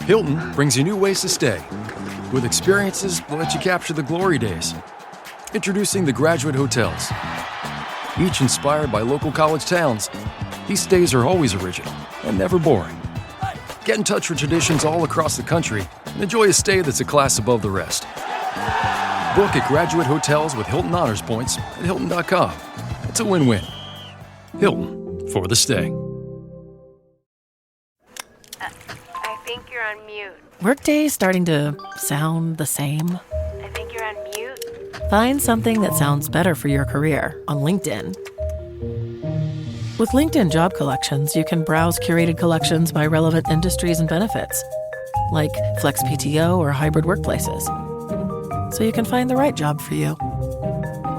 Hilton brings you new ways to stay, with experiences that let you capture the glory days. Introducing the Graduate Hotels. Each inspired by local college towns, these stays are always original and never boring. Get in touch with traditions all across the country and enjoy a stay that's a class above the rest. Book at Graduate Hotels with Hilton Honors Points at Hilton.com. It's a win-win. Hilton, for the stay. I think you're on mute. Workday starting to sound the same? I think you're on mute. Find something that sounds better for your career on LinkedIn. With LinkedIn Job Collections, you can browse curated collections by relevant industries and benefits, like flex PTO or hybrid workplaces, so you can find the right job for you.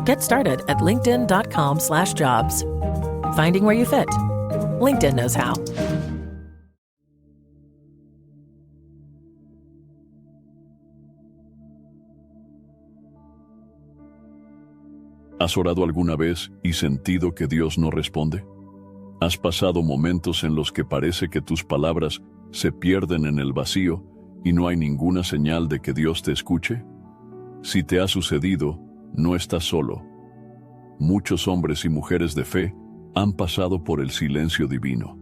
Get started at linkedin.com/jobs. Finding where you fit. LinkedIn knows how. ¿Has orado alguna vez y sentido que Dios no responde? ¿Has pasado momentos en los que parece que tus palabras se pierden en el vacío y no hay ninguna señal de que Dios te escuche? Si te ha sucedido, no estás solo. Muchos hombres y mujeres de fe han pasado por el silencio divino.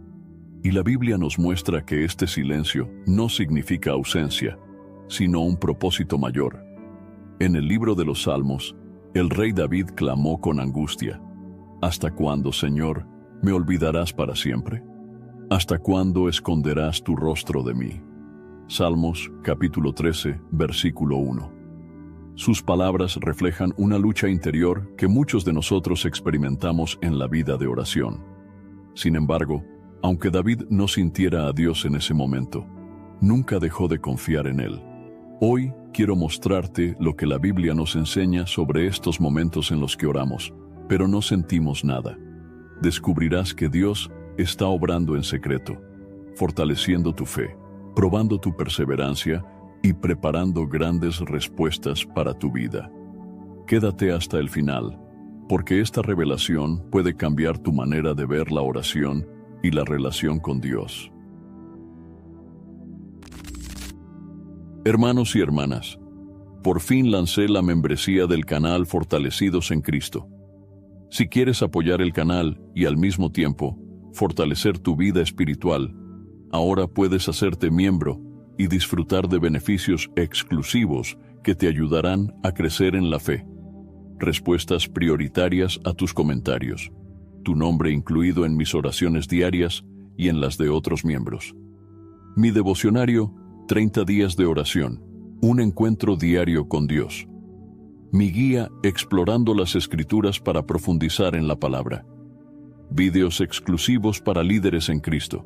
Y la Biblia nos muestra que este silencio no significa ausencia, sino un propósito mayor. En el libro de los Salmos, el rey David clamó con angustia: ¿Hasta cuándo, Señor, me olvidarás para siempre? ¿Hasta cuándo esconderás tu rostro de mí? Salmos, capítulo 13, versículo 1. Sus palabras reflejan una lucha interior que muchos de nosotros experimentamos en la vida de oración. Sin embargo, aunque David no sintiera a Dios en ese momento, nunca dejó de confiar en Él. Hoy quiero mostrarte lo que la Biblia nos enseña sobre estos momentos en los que oramos, pero no sentimos nada. Descubrirás que Dios está obrando en secreto, fortaleciendo tu fe, probando tu perseverancia y preparando grandes respuestas para tu vida. Quédate hasta el final, porque esta revelación puede cambiar tu manera de ver la oración y la relación con Dios. Hermanos y hermanas, por fin lancé la membresía del canal Fortalecidos en Cristo. Si quieres apoyar el canal y al mismo tiempo fortalecer tu vida espiritual, ahora puedes hacerte miembro y disfrutar de beneficios exclusivos que te ayudarán a crecer en la fe. Respuestas prioritarias a tus comentarios, tu nombre incluido en mis oraciones diarias y en las de otros miembros. Mi devocionario, 30 días de oración, un encuentro diario con Dios. Mi guía explorando las Escrituras para profundizar en la palabra. Videos exclusivos para líderes en Cristo.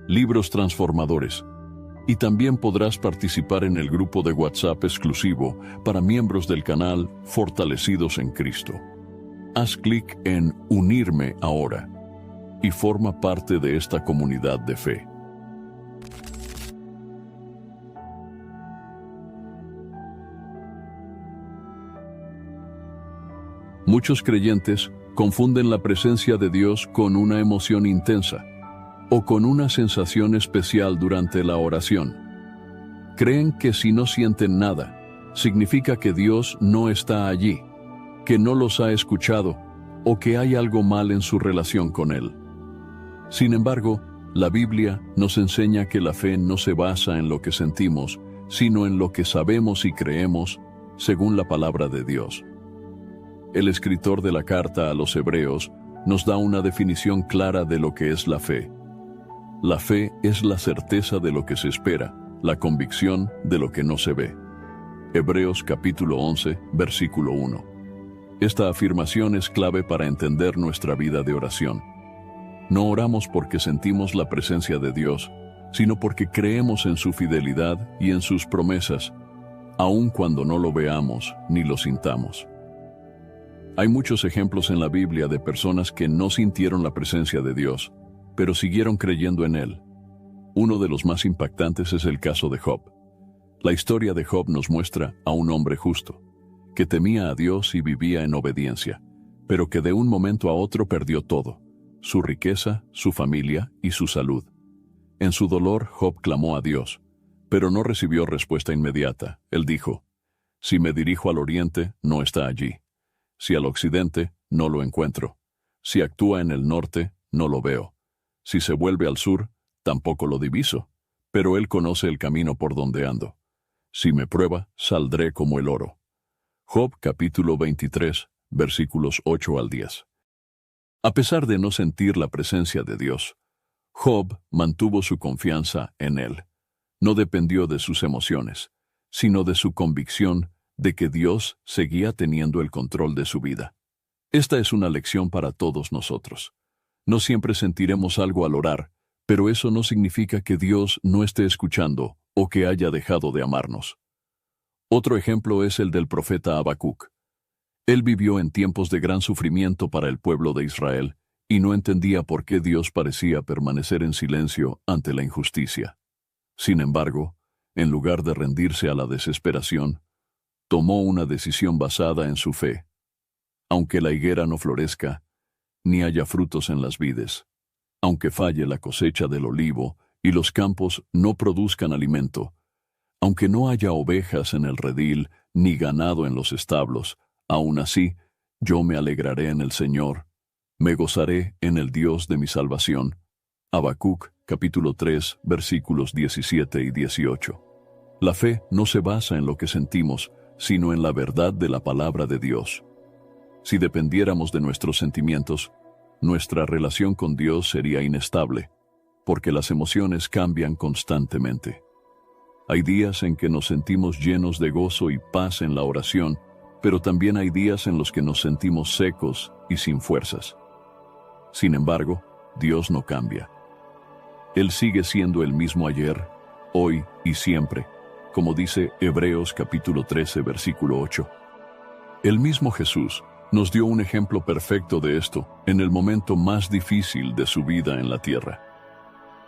Libros transformadores. Y también podrás participar en el grupo de WhatsApp exclusivo para miembros del canal Fortalecidos en Cristo. Haz clic en Unirme ahora y forma parte de esta comunidad de fe. Muchos creyentes confunden la presencia de Dios con una emoción intensa o con una sensación especial durante la oración. Creen que si no sienten nada, significa que Dios no está allí, que no los ha escuchado o que hay algo mal en su relación con Él. Sin embargo, la Biblia nos enseña que la fe no se basa en lo que sentimos, sino en lo que sabemos y creemos, según la palabra de Dios. El escritor de la carta a los Hebreos nos da una definición clara de lo que es la fe. La fe es la certeza de lo que se espera, la convicción de lo que no se ve. Hebreos capítulo 11, versículo 1. Esta afirmación es clave para entender nuestra vida de oración. No oramos porque sentimos la presencia de Dios, sino porque creemos en su fidelidad y en sus promesas, aun cuando no lo veamos ni lo sintamos. Hay muchos ejemplos en la Biblia de personas que no sintieron la presencia de Dios, pero siguieron creyendo en Él. Uno de los más impactantes es el caso de Job. La historia de Job nos muestra a un hombre justo, que temía a Dios y vivía en obediencia, pero que de un momento a otro perdió todo: su riqueza, su familia y su salud. En su dolor, Job clamó a Dios, pero no recibió respuesta inmediata. Él dijo, si me dirijo al oriente, no está allí. Si al occidente, no lo encuentro. Si actúa en el norte, no lo veo. Si se vuelve al sur, tampoco lo diviso. Pero él conoce el camino por donde ando. Si me prueba, saldré como el oro. Job capítulo 23, versículos 8 al 10. A pesar de no sentir la presencia de Dios, Job mantuvo su confianza en él. No dependió de sus emociones, sino de su convicción de que Dios seguía teniendo el control de su vida. Esta es una lección para todos nosotros. No siempre sentiremos algo al orar, pero eso no significa que Dios no esté escuchando o que haya dejado de amarnos. Otro ejemplo es el del profeta Habacuc. Él vivió en tiempos de gran sufrimiento para el pueblo de Israel y no entendía por qué Dios parecía permanecer en silencio ante la injusticia. Sin embargo, en lugar de rendirse a la desesperación, tomó una decisión basada en su fe. Aunque la higuera no florezca, ni haya frutos en las vides, aunque falle la cosecha del olivo y los campos no produzcan alimento, aunque no haya ovejas en el redil ni ganado en los establos, aún así, yo me alegraré en el Señor, me gozaré en el Dios de mi salvación. Habacuc, capítulo 3, versículos 17 y 18. La fe no se basa en lo que sentimos, sino en la verdad de la palabra de Dios. Si dependiéramos de nuestros sentimientos, nuestra relación con Dios sería inestable, porque las emociones cambian constantemente. Hay días en que nos sentimos llenos de gozo y paz en la oración, pero también hay días en los que nos sentimos secos y sin fuerzas. Sin embargo, Dios no cambia. Él sigue siendo el mismo ayer, hoy y siempre, como dice Hebreos capítulo 13, versículo 8. El mismo Jesús nos dio un ejemplo perfecto de esto en el momento más difícil de su vida en la tierra.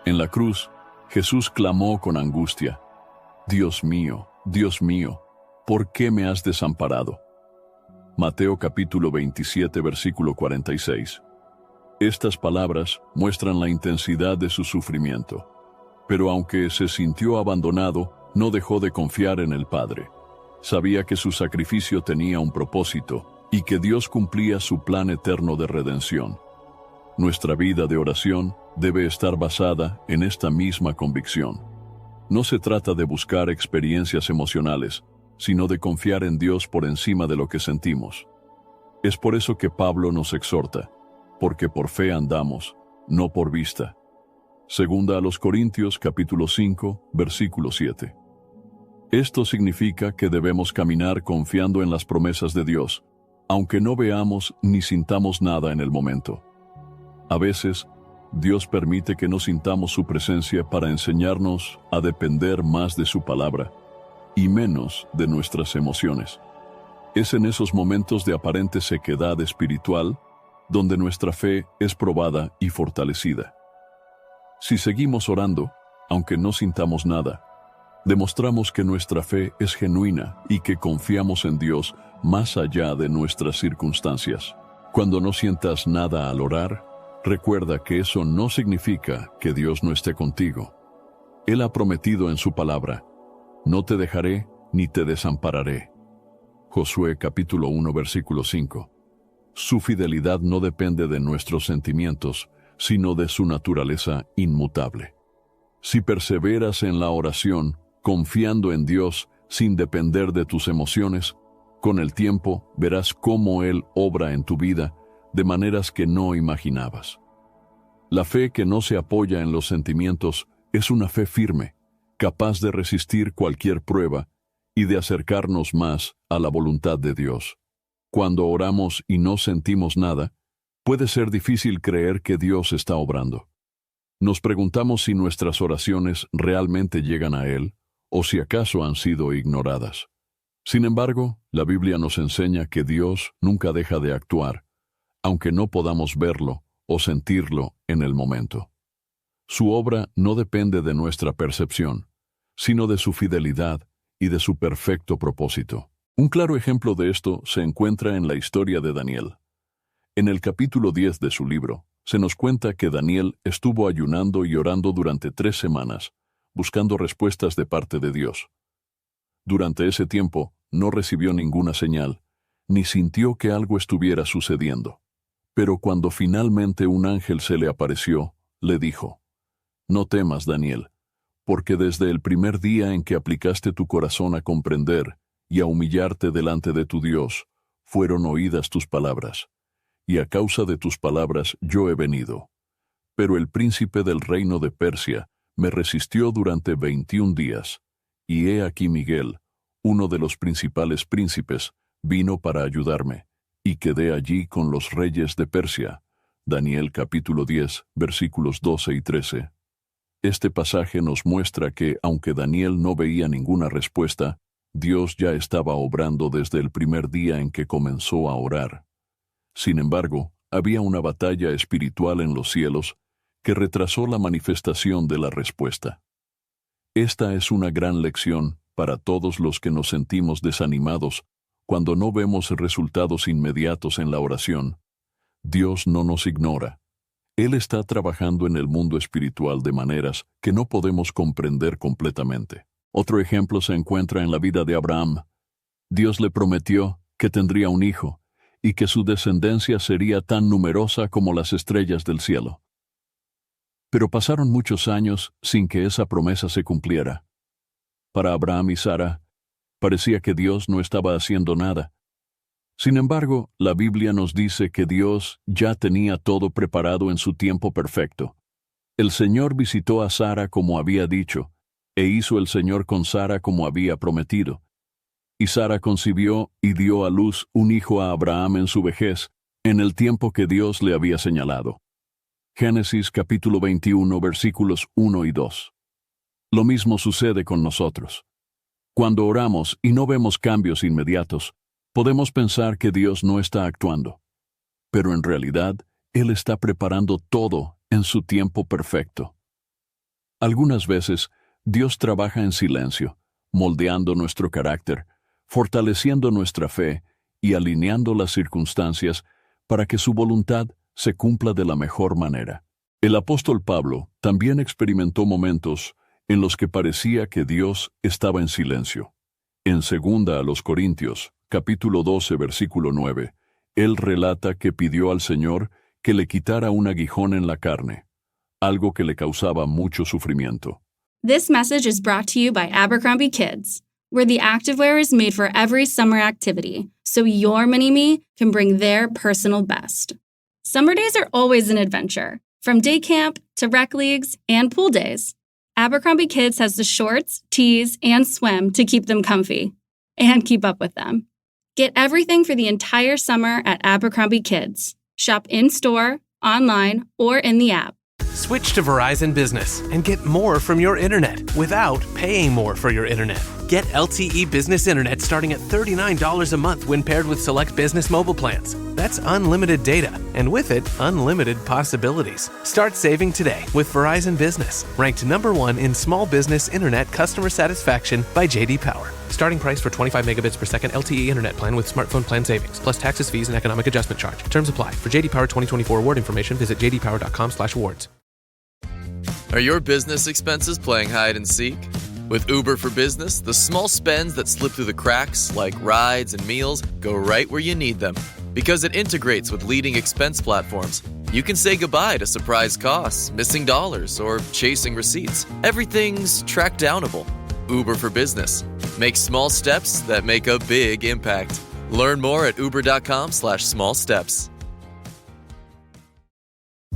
En la cruz, Jesús clamó con angustia, Dios mío, ¿por qué me has desamparado? Mateo capítulo 27, versículo 46. Estas palabras muestran la intensidad de su sufrimiento, pero aunque se sintió abandonado, no dejó de confiar en el Padre. Sabía que su sacrificio tenía un propósito y que Dios cumplía su plan eterno de redención. Nuestra vida de oración debe estar basada en esta misma convicción. No se trata de buscar experiencias emocionales, sino de confiar en Dios por encima de lo que sentimos. Es por eso que Pablo nos exhorta, porque por fe andamos, no por vista. Segunda a los Corintios capítulo 5, versículo 7. Esto significa que debemos caminar confiando en las promesas de Dios, aunque no veamos ni sintamos nada en el momento. A veces, Dios permite que no sintamos su presencia para enseñarnos a depender más de su palabra y menos de nuestras emociones. Es en esos momentos de aparente sequedad espiritual donde nuestra fe es probada y fortalecida. Si seguimos orando, aunque no sintamos nada, demostramos que nuestra fe es genuina y que confiamos en Dios más allá de nuestras circunstancias. Cuando no sientas nada al orar, recuerda que eso no significa que Dios no esté contigo. Él ha prometido en su palabra, no te dejaré ni te desampararé. Josué capítulo 1 versículo 5. Su fidelidad no depende de nuestros sentimientos, sino de su naturaleza inmutable. Si perseveras en la oración, confiando en Dios sin depender de tus emociones, con el tiempo verás cómo Él obra en tu vida de maneras que no imaginabas. La fe que no se apoya en los sentimientos es una fe firme, capaz de resistir cualquier prueba y de acercarnos más a la voluntad de Dios. Cuando oramos y no sentimos nada, puede ser difícil creer que Dios está obrando. Nos preguntamos si nuestras oraciones realmente llegan a Él o si acaso han sido ignoradas. Sin embargo, la Biblia nos enseña que Dios nunca deja de actuar, aunque no podamos verlo o sentirlo en el momento. Su obra no depende de nuestra percepción, sino de su fidelidad y de su perfecto propósito. Un claro ejemplo de esto se encuentra en la historia de Daniel. En el capítulo 10 de su libro, se nos cuenta que Daniel estuvo ayunando y orando durante 3 semanas, buscando respuestas de parte de Dios. Durante ese tiempo no recibió ninguna señal, ni sintió que algo estuviera sucediendo. Pero cuando finalmente un ángel se le apareció, le dijo: «No temas, Daniel, porque desde el primer día en que aplicaste tu corazón a comprender y a humillarte delante de tu Dios, fueron oídas tus palabras, y a causa de tus palabras yo he venido. Pero el príncipe del reino de Persia me resistió durante 21 días, y he aquí Miguel, uno de los principales príncipes, vino para ayudarme, y quedé allí con los reyes de Persia». Daniel capítulo 10, versículos 12 y 13. Este pasaje nos muestra que, aunque Daniel no veía ninguna respuesta, Dios ya estaba obrando desde el primer día en que comenzó a orar. Sin embargo, había una batalla espiritual en los cielos que retrasó la manifestación de la respuesta. Esta es una gran lección para todos los que nos sentimos desanimados cuando no vemos resultados inmediatos en la oración. Dios no nos ignora. Él está trabajando en el mundo espiritual de maneras que no podemos comprender completamente. Otro ejemplo se encuentra en la vida de Abraham. Dios le prometió que tendría un hijo y que su descendencia sería tan numerosa como las estrellas del cielo. Pero pasaron muchos años sin que esa promesa se cumpliera. Para Abraham y Sara, parecía que Dios no estaba haciendo nada. Sin embargo, la Biblia nos dice que Dios ya tenía todo preparado en su tiempo perfecto. El Señor visitó a Sara como había dicho, e hizo el Señor con Sara como había prometido. Y Sara concibió y dio a luz un hijo a Abraham en su vejez, en el tiempo que Dios le había señalado. Génesis capítulo 21, versículos 1 y 2. Lo mismo sucede con nosotros. Cuando oramos y no vemos cambios inmediatos, podemos pensar que Dios no está actuando. Pero en realidad, Él está preparando todo en su tiempo perfecto. Algunas veces, Dios trabaja en silencio, moldeando nuestro carácter, fortaleciendo nuestra fe y alineando las circunstancias para que su voluntad se cumpla de la mejor manera. El apóstol Pablo también experimentó momentos en los que parecía que Dios estaba en silencio. En 2 a los Corintios, capítulo 12, versículo 9, él relata que pidió al Señor que le quitara un aguijón en la carne, algo que le causaba mucho sufrimiento. This message is brought to you by Abercrombie Kids, where the activewear is made for every summer activity, so your mini-me can bring their personal best. Summer days are always an adventure, from day camp to rec leagues and pool days. Abercrombie Kids has the shorts, tees, and swim to keep them comfy and keep up with them. Get everything for the entire summer at Abercrombie Kids. Shop in-store, online, or in the app. Switch to Verizon Business and get more from your internet without paying more for your internet. Get LTE Business Internet starting at $39 a month when paired with select business mobile plans. That's unlimited data, and with it, unlimited possibilities. Start saving today with Verizon Business, ranked #1 in small business internet customer satisfaction by J.D. Power. Starting price for 25 megabits per second LTE internet plan with smartphone plan savings, plus taxes, fees, and economic adjustment charge. Terms apply. For J.D. Power 2024 award information, visit jdpower.com/awards. Are your business expenses playing hide and seek? With Uber for Business, the small spends that slip through the cracks, like rides and meals, go right where you need them. Because it integrates with leading expense platforms, you can say goodbye to surprise costs, missing dollars, or chasing receipts. Everything's track downable. Uber for Business. Make small steps that make a big impact. Learn more at uber.com/small steps.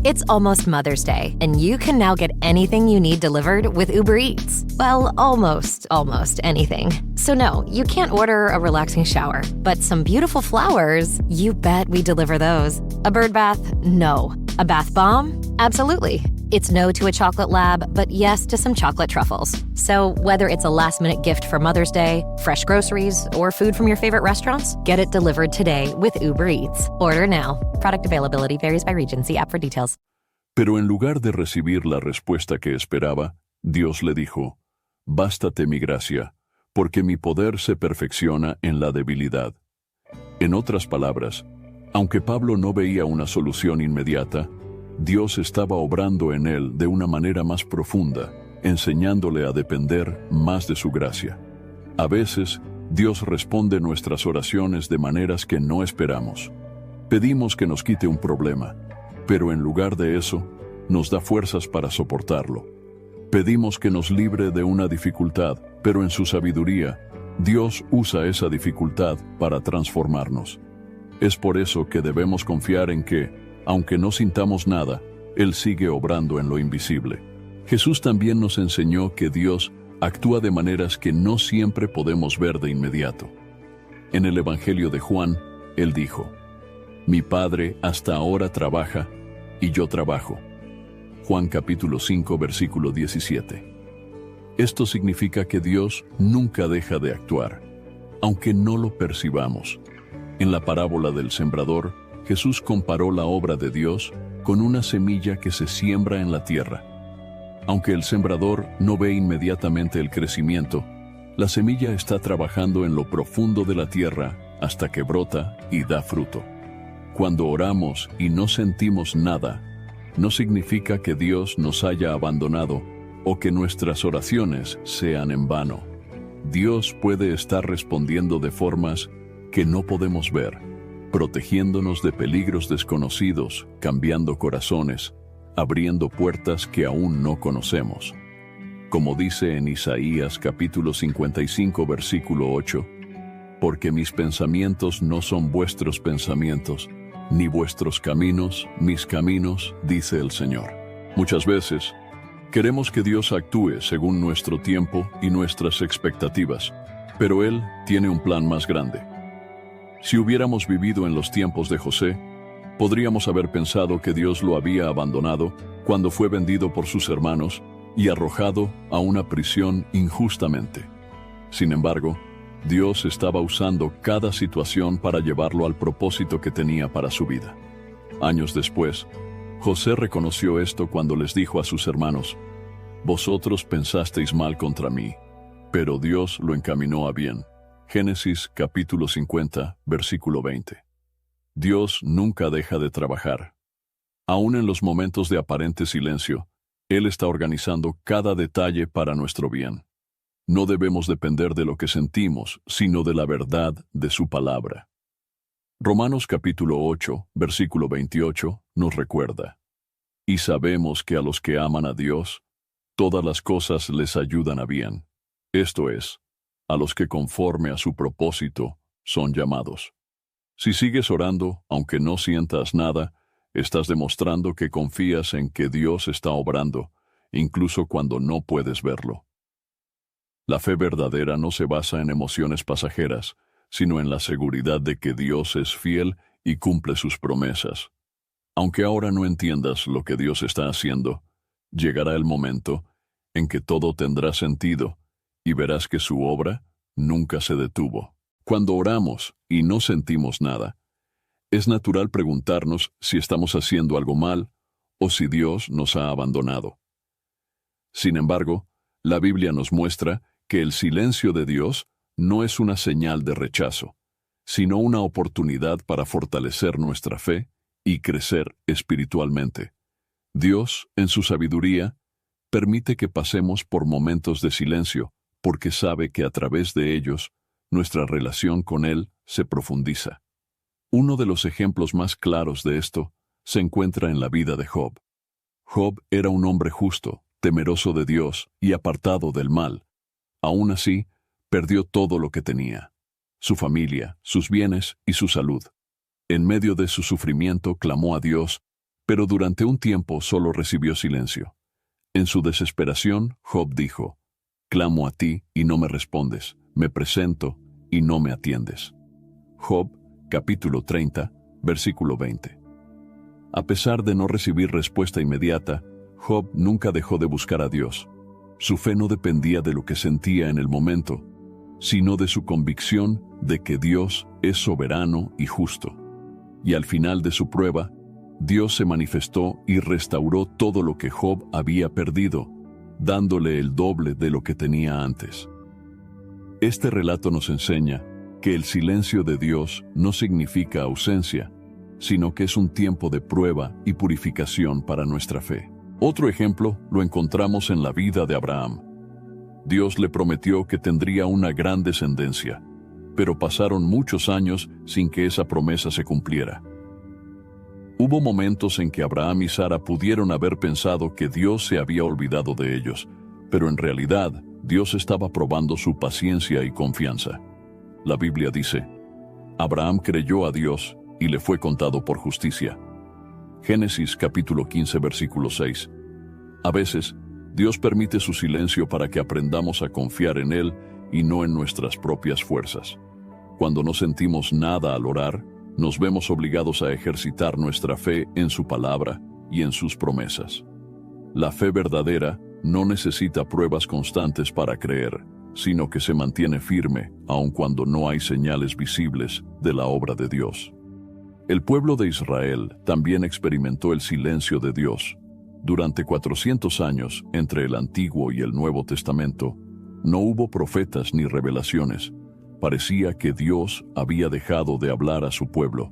It's almost Mother's Day, and you can now get anything you need delivered with Uber Eats. Well, almost anything. So no, you can't order a relaxing shower, but some beautiful flowers, you bet we deliver those. A bird bath? No. A bath bomb? Absolutely. It's no to a chocolate lab, but yes to some chocolate truffles. So whether it's a last-minute gift for Mother's Day, fresh groceries, or food from your favorite restaurants, get it delivered today with Uber Eats. Order now. Product availability varies by region. See app for details. Pero en lugar de recibir la respuesta que esperaba, Dios le dijo: «Bástate mi gracia, porque mi poder se perfecciona en la debilidad». En otras palabras, aunque Pablo no veía una solución inmediata, Dios estaba obrando en él de una manera más profunda, enseñándole a depender más de su gracia. A veces, Dios responde nuestras oraciones de maneras que no esperamos. Pedimos que nos quite un problema, pero en lugar de eso, nos da fuerzas para soportarlo. Pedimos que nos libre de una dificultad, pero en su sabiduría, Dios usa esa dificultad para transformarnos. Es por eso que debemos confiar en que, aunque no sintamos nada, Él sigue obrando en lo invisible. Jesús también nos enseñó que Dios actúa de maneras que no siempre podemos ver de inmediato. En el Evangelio de Juan, Él dijo: Mi Padre hasta ahora trabaja y yo trabajo. Juan capítulo 5, versículo 17. Esto significa que Dios nunca deja de actuar, aunque no lo percibamos. En la parábola del sembrador, Jesús comparó la obra de Dios con una semilla que se siembra en la tierra. Aunque el sembrador no ve inmediatamente el crecimiento, la semilla está trabajando en lo profundo de la tierra hasta que brota y da fruto. Cuando oramos y no sentimos nada, no significa que Dios nos haya abandonado o que nuestras oraciones sean en vano. Dios puede estar respondiendo de formas que no podemos ver, protegiéndonos de peligros desconocidos, cambiando corazones, abriendo puertas que aún no conocemos. Como dice en Isaías capítulo 55, versículo 8, porque mis pensamientos no son vuestros pensamientos, ni vuestros caminos, mis caminos, dice el Señor. Muchas veces, queremos que Dios actúe según nuestro tiempo y nuestras expectativas, pero Él tiene un plan más grande. Si hubiéramos vivido en los tiempos de José, podríamos haber pensado que Dios lo había abandonado cuando fue vendido por sus hermanos y arrojado a una prisión injustamente. Sin embargo, Dios estaba usando cada situación para llevarlo al propósito que tenía para su vida. Años después, José reconoció esto cuando les dijo a sus hermanos: Vosotros pensasteis mal contra mí, pero Dios lo encaminó a bien. Génesis capítulo 50, versículo 20. Dios nunca deja de trabajar. Aún en los momentos de aparente silencio, Él está organizando cada detalle para nuestro bien. No debemos depender de lo que sentimos, sino de la verdad de su palabra. Romanos capítulo 8, versículo 28, nos recuerda: Y sabemos que a los que aman a Dios, todas las cosas les ayudan a bien. Esto es, a los que conforme a su propósito son llamados. Si sigues orando, aunque no sientas nada, estás demostrando que confías en que Dios está obrando, incluso cuando no puedes verlo. La fe verdadera no se basa en emociones pasajeras, sino en la seguridad de que Dios es fiel y cumple sus promesas. Aunque ahora no entiendas lo que Dios está haciendo, llegará el momento en que todo tendrá sentido y verás que su obra nunca se detuvo. Cuando oramos y no sentimos nada, es natural preguntarnos si estamos haciendo algo mal o si Dios nos ha abandonado. Sin embargo, la Biblia nos muestra que el silencio de Dios no es una señal de rechazo, sino una oportunidad para fortalecer nuestra fe y crecer espiritualmente. Dios, en su sabiduría, permite que pasemos por momentos de silencio, porque sabe que a través de ellos, nuestra relación con Él se profundiza. Uno de los ejemplos más claros de esto se encuentra en la vida de Job. Job era un hombre justo, temeroso de Dios y apartado del mal. Aún así, perdió todo lo que tenía: su familia, sus bienes y su salud. En medio de su sufrimiento clamó a Dios, pero durante un tiempo solo recibió silencio. En su desesperación, Job dijo: Clamo a ti y no me respondes, me presento y no me atiendes. Job, capítulo 30, versículo 20. A pesar de no recibir respuesta inmediata, Job nunca dejó de buscar a Dios. Su fe no dependía de lo que sentía en el momento, sino de su convicción de que Dios es soberano y justo. Y al final de su prueba, Dios se manifestó y restauró todo lo que Job había perdido, dándole el doble de lo que tenía antes. Este relato nos enseña que el silencio de Dios no significa ausencia, sino que es un tiempo de prueba y purificación para nuestra fe. Otro ejemplo lo encontramos en la vida de Abraham. Dios le prometió que tendría una gran descendencia, pero pasaron muchos años sin que esa promesa se cumpliera. Hubo momentos en que Abraham y Sara pudieron haber pensado que Dios se había olvidado de ellos, pero en realidad Dios estaba probando su paciencia y confianza. La Biblia dice, Abraham creyó a Dios y le fue contado por justicia. Génesis capítulo 15 versículo 6. A veces, Dios permite su silencio para que aprendamos a confiar en Él y no en nuestras propias fuerzas. Cuando no sentimos nada al orar, nos vemos obligados a ejercitar nuestra fe en su palabra y en sus promesas. La fe verdadera no necesita pruebas constantes para creer, sino que se mantiene firme aun cuando no hay señales visibles de la obra de Dios. El pueblo de Israel también experimentó el silencio de Dios. Durante 400 años, entre el Antiguo y el Nuevo Testamento, no hubo profetas ni revelaciones. Parecía que Dios había dejado de hablar a su pueblo.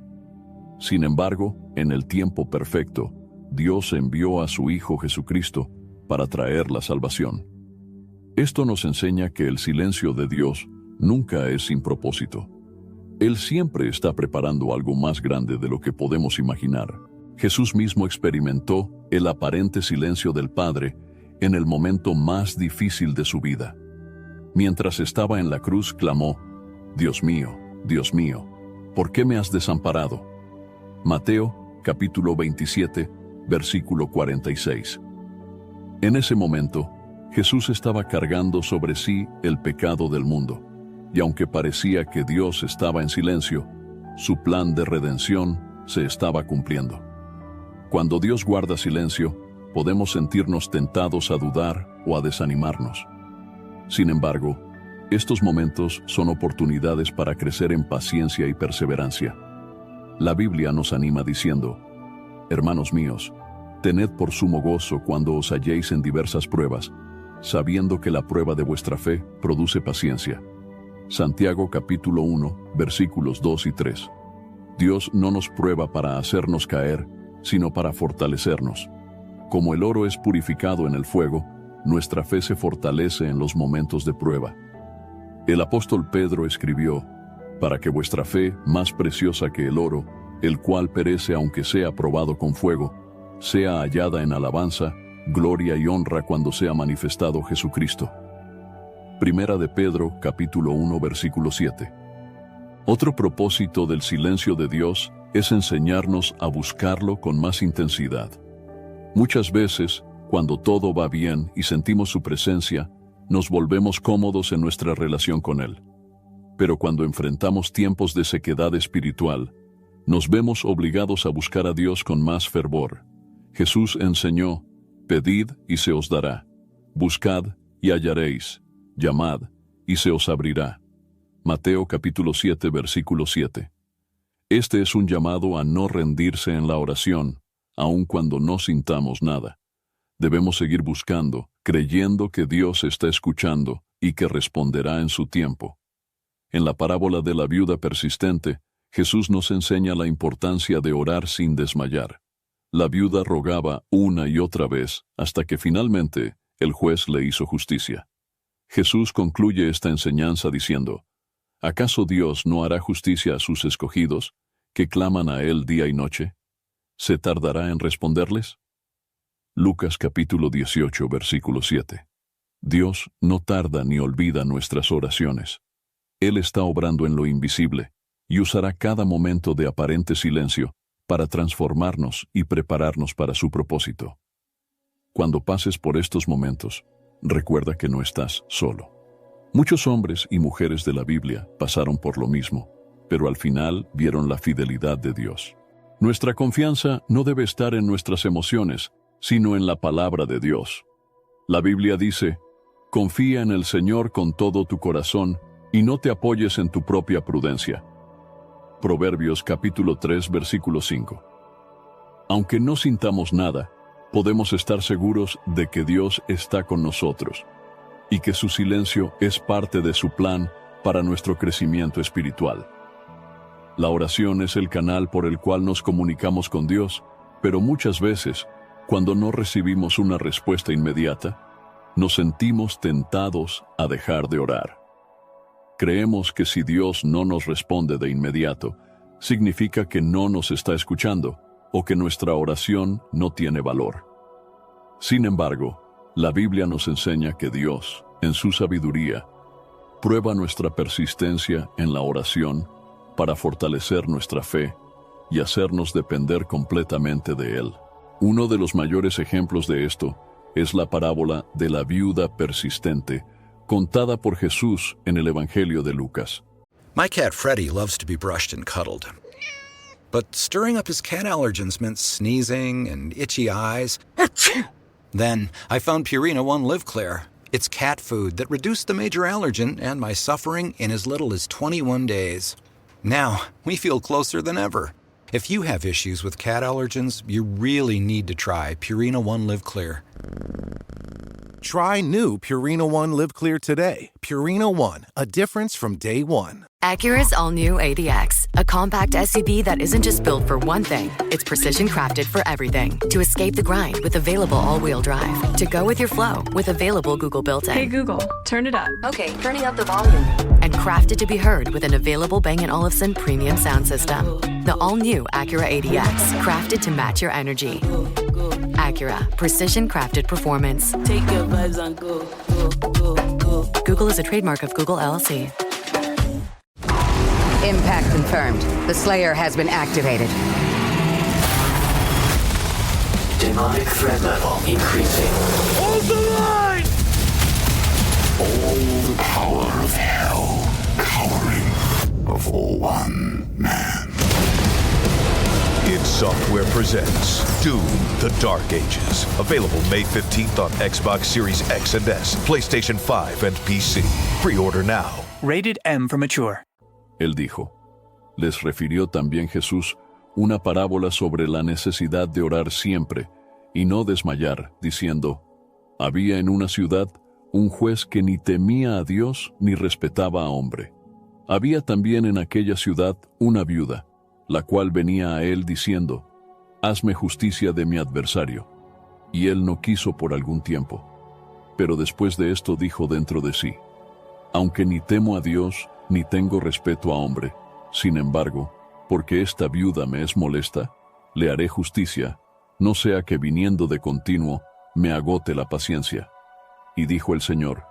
Sin embargo, en el tiempo perfecto, Dios envió a su Hijo Jesucristo para traer la salvación. Esto nos enseña que el silencio de Dios nunca es sin propósito. Él siempre está preparando algo más grande de lo que podemos imaginar. Jesús mismo experimentó el aparente silencio del Padre en el momento más difícil de su vida. Mientras estaba en la cruz, clamó, Dios mío, ¿por qué me has desamparado? Mateo, capítulo 27, versículo 46. En ese momento, Jesús estaba cargando sobre sí el pecado del mundo, y aunque parecía que Dios estaba en silencio, su plan de redención se estaba cumpliendo. Cuando Dios guarda silencio, podemos sentirnos tentados a dudar o a desanimarnos. Sin embargo, estos momentos son oportunidades para crecer en paciencia y perseverancia. La Biblia nos anima diciendo, Hermanos míos, tened por sumo gozo cuando os halléis en diversas pruebas, sabiendo que la prueba de vuestra fe produce paciencia. Santiago capítulo 1, versículos 2 y 3. Dios no nos prueba para hacernos caer, sino para fortalecernos. Como el oro es purificado en el fuego, nuestra fe se fortalece en los momentos de prueba. El apóstol Pedro escribió, para que vuestra fe, más preciosa que el oro, el cual perece aunque sea probado con fuego, sea hallada en alabanza, gloria y honra cuando sea manifestado Jesucristo. Primera de Pedro, capítulo 1, versículo 7. Otro propósito del silencio de Dios es enseñarnos a buscarlo con más intensidad. Muchas veces, cuando todo va bien y sentimos su presencia, nos volvemos cómodos en nuestra relación con Él. Pero cuando enfrentamos tiempos de sequedad espiritual, nos vemos obligados a buscar a Dios con más fervor. Jesús enseñó, pedid y se os dará, buscad y hallaréis, llamad y se os abrirá. Mateo capítulo 7, versículo 7. Este es un llamado a no rendirse en la oración, aun cuando no sintamos nada. Debemos seguir buscando, creyendo que Dios está escuchando y que responderá en su tiempo. En la parábola de la viuda persistente, Jesús nos enseña la importancia de orar sin desmayar. La viuda rogaba una y otra vez hasta que finalmente el juez le hizo justicia. Jesús concluye esta enseñanza diciendo, ¿acaso Dios no hará justicia a sus escogidos, que claman a Él día y noche? ¿Se tardará en responderles? Lucas capítulo 18, versículo 7. Dios no tarda ni olvida nuestras oraciones. Él está obrando en lo invisible y usará cada momento de aparente silencio para transformarnos y prepararnos para su propósito. Cuando pases por estos momentos, recuerda que no estás solo. Muchos hombres y mujeres de la Biblia pasaron por lo mismo, pero al final vieron la fidelidad de Dios. Nuestra confianza no debe estar en nuestras emociones, sino en la palabra de Dios. La Biblia dice, confía en el Señor con todo tu corazón y no te apoyes en tu propia prudencia. Proverbios capítulo 3, versículo 5. Aunque no sintamos nada, podemos estar seguros de que Dios está con nosotros y que su silencio es parte de su plan para nuestro crecimiento espiritual. La oración es el canal por el cual nos comunicamos con Dios, pero muchas veces, cuando no recibimos una respuesta inmediata, nos sentimos tentados a dejar de orar. Creemos que si Dios no nos responde de inmediato, significa que no nos está escuchando o que nuestra oración no tiene valor. Sin embargo, la Biblia nos enseña que Dios, en su sabiduría, prueba nuestra persistencia en la oración para fortalecer nuestra fe y hacernos depender completamente de Él. Uno de los mayores ejemplos de esto es la parábola de la viuda persistente, contada por Jesús en el Evangelio de Lucas. My cat Freddie loves to be brushed and cuddled. But stirring up his cat allergens meant sneezing and itchy eyes. Then I found Purina One Live Clear. It's cat food that reduced the major allergen and my suffering in as little as 21 days. Now, we feel closer than ever. If you have issues with cat allergens, you really need to try Purina One Live Clear. Try new Purina One Live Clear today. Purina One, a difference from day one. Acura's all-new ADX, a compact SUV that isn't just built for one thing, it's precision-crafted for everything. To escape the grind with available all-wheel drive. To go with your flow with available Google built-in. Hey Google, turn it up. Okay, turning up the volume. And crafted to be heard with an available Bang & Olufsen premium sound system. The all-new Acura ADX, crafted to match your energy. Acura, precision-crafted performance. Take your vibes on go, go, go, go. Google is a trademark of Google LLC. Impact confirmed. The Slayer has been activated. Demonic threat level increasing. Hold the line! All the power of hell cowering before one man. id Software presents Doom: The Dark Ages. Available May 15th on Xbox Series X and S, PlayStation 5 and PC. Pre-order now. Rated M for mature. Él dijo, les refirió también Jesús una parábola sobre la necesidad de orar siempre y no desmayar, diciendo, había en una ciudad un juez que ni temía a Dios ni respetaba a hombre. Había también en aquella ciudad una viuda, la cual venía a él diciendo, hazme justicia de mi adversario. Y él no quiso por algún tiempo. Pero después de esto dijo dentro de sí, aunque ni temo a Dios ni tengo respeto a hombre, sin embargo, porque esta viuda me es molesta, le haré justicia, no sea que viniendo de continuo me agote la paciencia. Y dijo el Señor,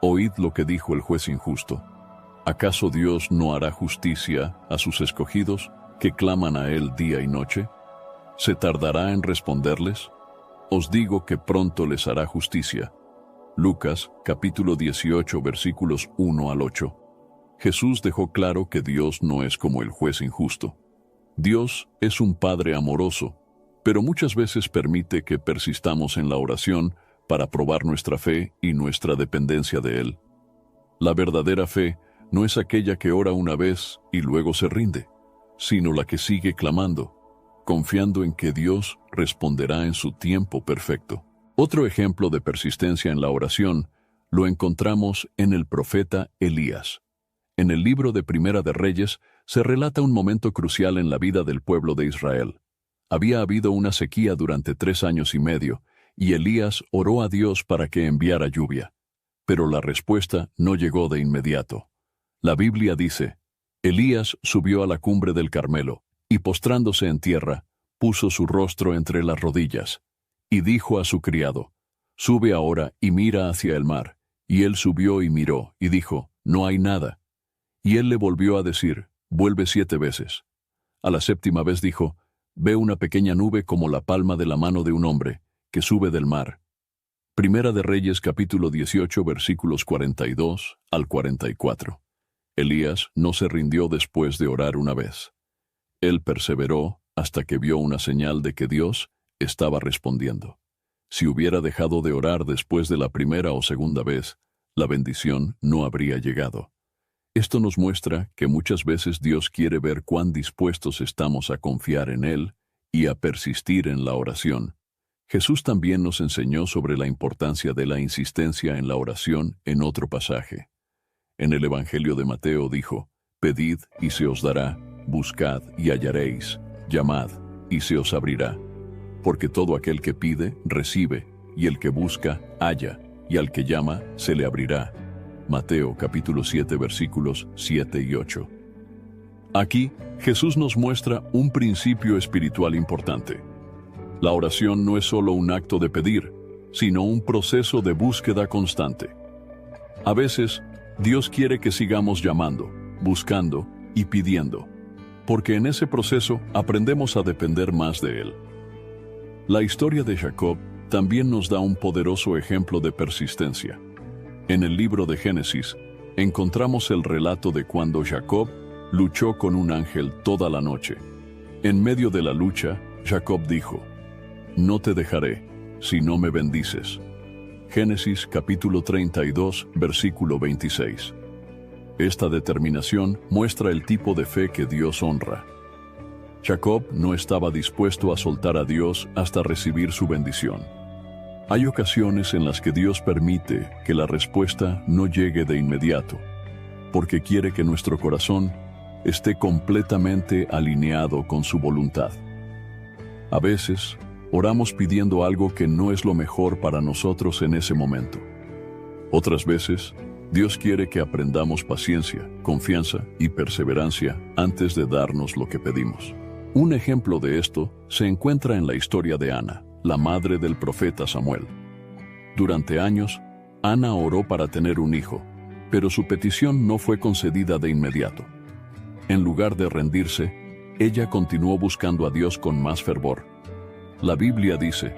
oíd lo que dijo el juez injusto. ¿Acaso Dios no hará justicia a sus escogidos que claman a Él día y noche? ¿Se tardará en responderles? Os digo que pronto les hará justicia. Lucas, capítulo 18, versículos 1 al 8. Jesús dejó claro que Dios no es como el juez injusto. Dios es un Padre amoroso, pero muchas veces permite que persistamos en la oración para probar nuestra fe y nuestra dependencia de Él. La verdadera fe no es aquella que ora una vez y luego se rinde, sino la que sigue clamando, confiando en que Dios responderá en su tiempo perfecto. Otro ejemplo de persistencia en la oración lo encontramos en el profeta Elías. En el libro de Primera de Reyes se relata un momento crucial en la vida del pueblo de Israel. Había habido una sequía durante 3 años y medio, y Elías oró a Dios para que enviara lluvia. Pero la respuesta no llegó de inmediato. La Biblia dice, Elías subió a la cumbre del Carmelo, y postrándose en tierra, puso su rostro entre las rodillas, y dijo a su criado, sube ahora y mira hacia el mar. Y él subió y miró, y dijo, no hay nada. Y él le volvió a decir, vuelve 7 veces. A la 7ª vez dijo, ve una pequeña nube como la palma de la mano de un hombre, que sube del mar. Primera de Reyes capítulo 18 versículos 42 al 44. Elías no se rindió después de orar una vez. Él perseveró hasta que vio una señal de que Dios estaba respondiendo. Si hubiera dejado de orar después de la primera o segunda vez, la bendición no habría llegado. Esto nos muestra que muchas veces Dios quiere ver cuán dispuestos estamos a confiar en Él y a persistir en la oración. Jesús también nos enseñó sobre la importancia de la insistencia en la oración en otro pasaje. En el Evangelio de Mateo dijo, pedid y se os dará, buscad y hallaréis, llamad y se os abrirá. Porque todo aquel que pide, recibe, y el que busca, halla, y al que llama, se le abrirá. Mateo capítulo 7 versículos 7 y 8. Aquí, Jesús nos muestra un principio espiritual importante. La oración no es solo un acto de pedir, sino un proceso de búsqueda constante. A veces, Dios quiere que sigamos llamando, buscando y pidiendo, porque en ese proceso aprendemos a depender más de Él. La historia de Jacob también nos da un poderoso ejemplo de persistencia. En el libro de Génesis, encontramos el relato de cuando Jacob luchó con un ángel toda la noche. En medio de la lucha, Jacob dijo: «No te dejaré, si no me bendices». Génesis capítulo 32, versículo 26. Esta determinación muestra el tipo de fe que Dios honra. Jacob no estaba dispuesto a soltar a Dios hasta recibir su bendición. Hay ocasiones en las que Dios permite que la respuesta no llegue de inmediato, porque quiere que nuestro corazón esté completamente alineado con su voluntad. A veces, oramos pidiendo algo que no es lo mejor para nosotros en ese momento. Otras veces, Dios quiere que aprendamos paciencia, confianza y perseverancia antes de darnos lo que pedimos. Un ejemplo de esto se encuentra en la historia de Ana, la madre del profeta Samuel. Durante años, Ana oró para tener un hijo, pero su petición no fue concedida de inmediato. En lugar de rendirse, ella continuó buscando a Dios con más fervor. La Biblia dice: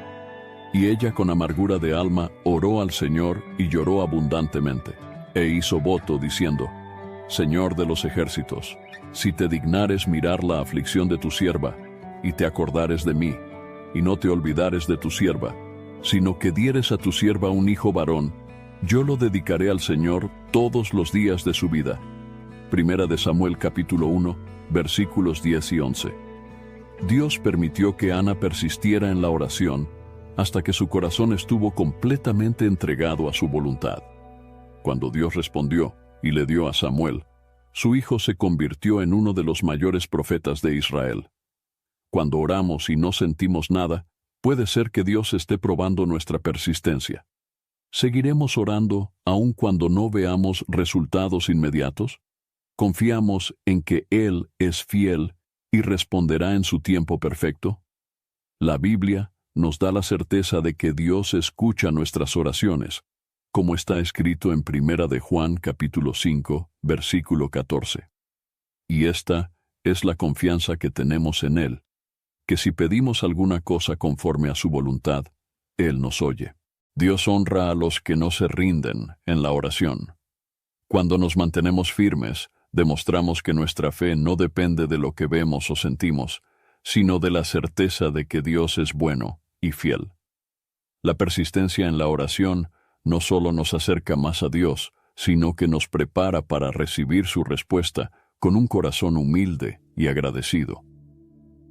«Y ella con amargura de alma oró al Señor y lloró abundantemente, e hizo voto diciendo: Señor de los ejércitos, si te dignares mirar la aflicción de tu sierva, y te acordares de mí, y no te olvidares de tu sierva, sino que dieres a tu sierva un hijo varón, yo lo dedicaré al Señor todos los días de su vida». Primera de Samuel capítulo 1, versículos 10 y 11. Dios permitió que Ana persistiera en la oración hasta que su corazón estuvo completamente entregado a su voluntad. Cuando Dios respondió y le dio a Samuel, su hijo se convirtió en uno de los mayores profetas de Israel. Cuando oramos y no sentimos nada, puede ser que Dios esté probando nuestra persistencia. ¿Seguiremos orando aun cuando no veamos resultados inmediatos? ¿Confiamos en que Él es fiel y responderá en su tiempo perfecto? La Biblia nos da la certeza de que Dios escucha nuestras oraciones, como está escrito en Primera de Juan capítulo 5, versículo 14. Y esta es la confianza que tenemos en Él, que si pedimos alguna cosa conforme a su voluntad, Él nos oye. Dios honra a los que no se rinden en la oración. Cuando nos mantenemos firmes, demostramos que nuestra fe no depende de lo que vemos o sentimos, sino de la certeza de que Dios es bueno y fiel. La persistencia en la oración no solo nos acerca más a Dios, sino que nos prepara para recibir su respuesta con un corazón humilde y agradecido.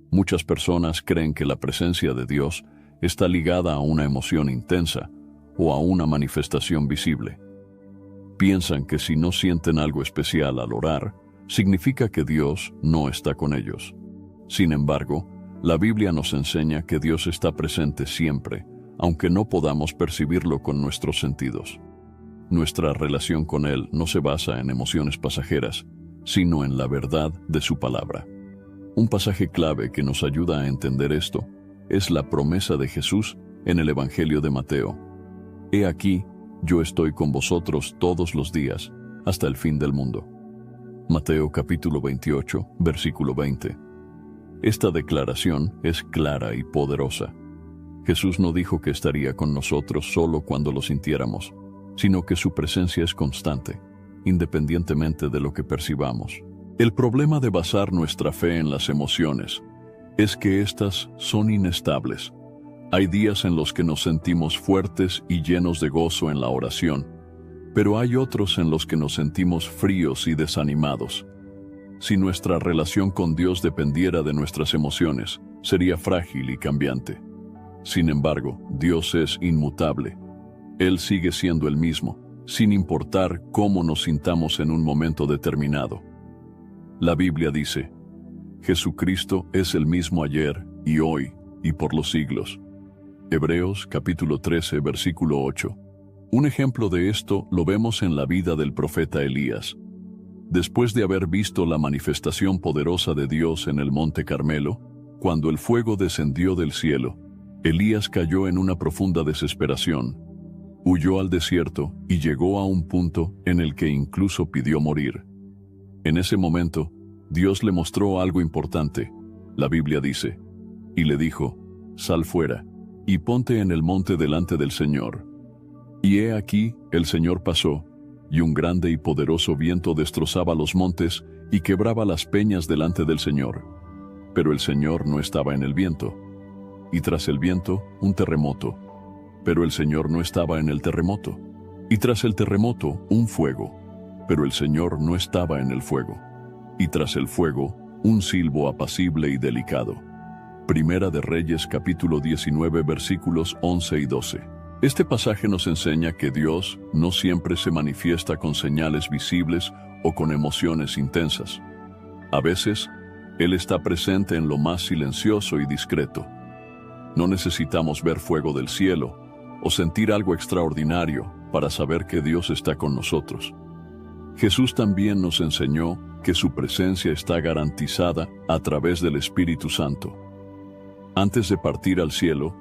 Muchas personas creen que la presencia de Dios está ligada a una emoción intensa o a una manifestación visible. Piensan que si no sienten algo especial al orar, significa que Dios no está con ellos. Sin embargo, la Biblia nos enseña que Dios está presente siempre, aunque no podamos percibirlo con nuestros sentidos. Nuestra relación con Él no se basa en emociones pasajeras, sino en la verdad de su palabra. Un pasaje clave que nos ayuda a entender esto es la promesa de Jesús en el Evangelio de Mateo. He aquí, yo estoy con vosotros todos los días, hasta el fin del mundo. Mateo capítulo 28, versículo 20. Esta declaración es clara y poderosa. Jesús no dijo que estaría con nosotros solo cuando lo sintiéramos, sino que su presencia es constante, independientemente de lo que percibamos. El problema de basar nuestra fe en las emociones es que éstas son inestables. Hay días en los que nos sentimos fuertes y llenos de gozo en la oración, pero hay otros en los que nos sentimos fríos y desanimados. Si nuestra relación con Dios dependiera de nuestras emociones, sería frágil y cambiante. Sin embargo, Dios es inmutable. Él sigue siendo el mismo, sin importar cómo nos sintamos en un momento determinado. La Biblia dice: Jesucristo es el mismo ayer y hoy y por los siglos. Hebreos capítulo 13, versículo 8. Un ejemplo de esto lo vemos en la vida del profeta Elías. Después de haber visto la manifestación poderosa de Dios en el monte Carmelo, cuando el fuego descendió del cielo, Elías cayó en una profunda desesperación. Huyó al desierto y llegó a un punto en el que incluso pidió morir. En ese momento, Dios le mostró algo importante. La Biblia dice, y le dijo, sal fuera, y ponte en el monte delante del Señor. Y he aquí, el Señor pasó, y un grande y poderoso viento destrozaba los montes y quebraba las peñas delante del Señor. Pero el Señor no estaba en el viento. Y tras el viento, un terremoto. Pero el Señor no estaba en el terremoto. Y tras el terremoto, un fuego. Pero el Señor no estaba en el fuego. Y tras el fuego, un silbo apacible y delicado. Primera de Reyes capítulo 19 versículos 11 y 12. Este pasaje nos enseña que Dios no siempre se manifiesta con señales visibles o con emociones intensas. A veces, Él está presente en lo más silencioso y discreto. No necesitamos ver fuego del cielo o sentir algo extraordinario para saber que Dios está con nosotros. Jesús también nos enseñó que su presencia está garantizada a través del Espíritu Santo. Antes de partir al cielo,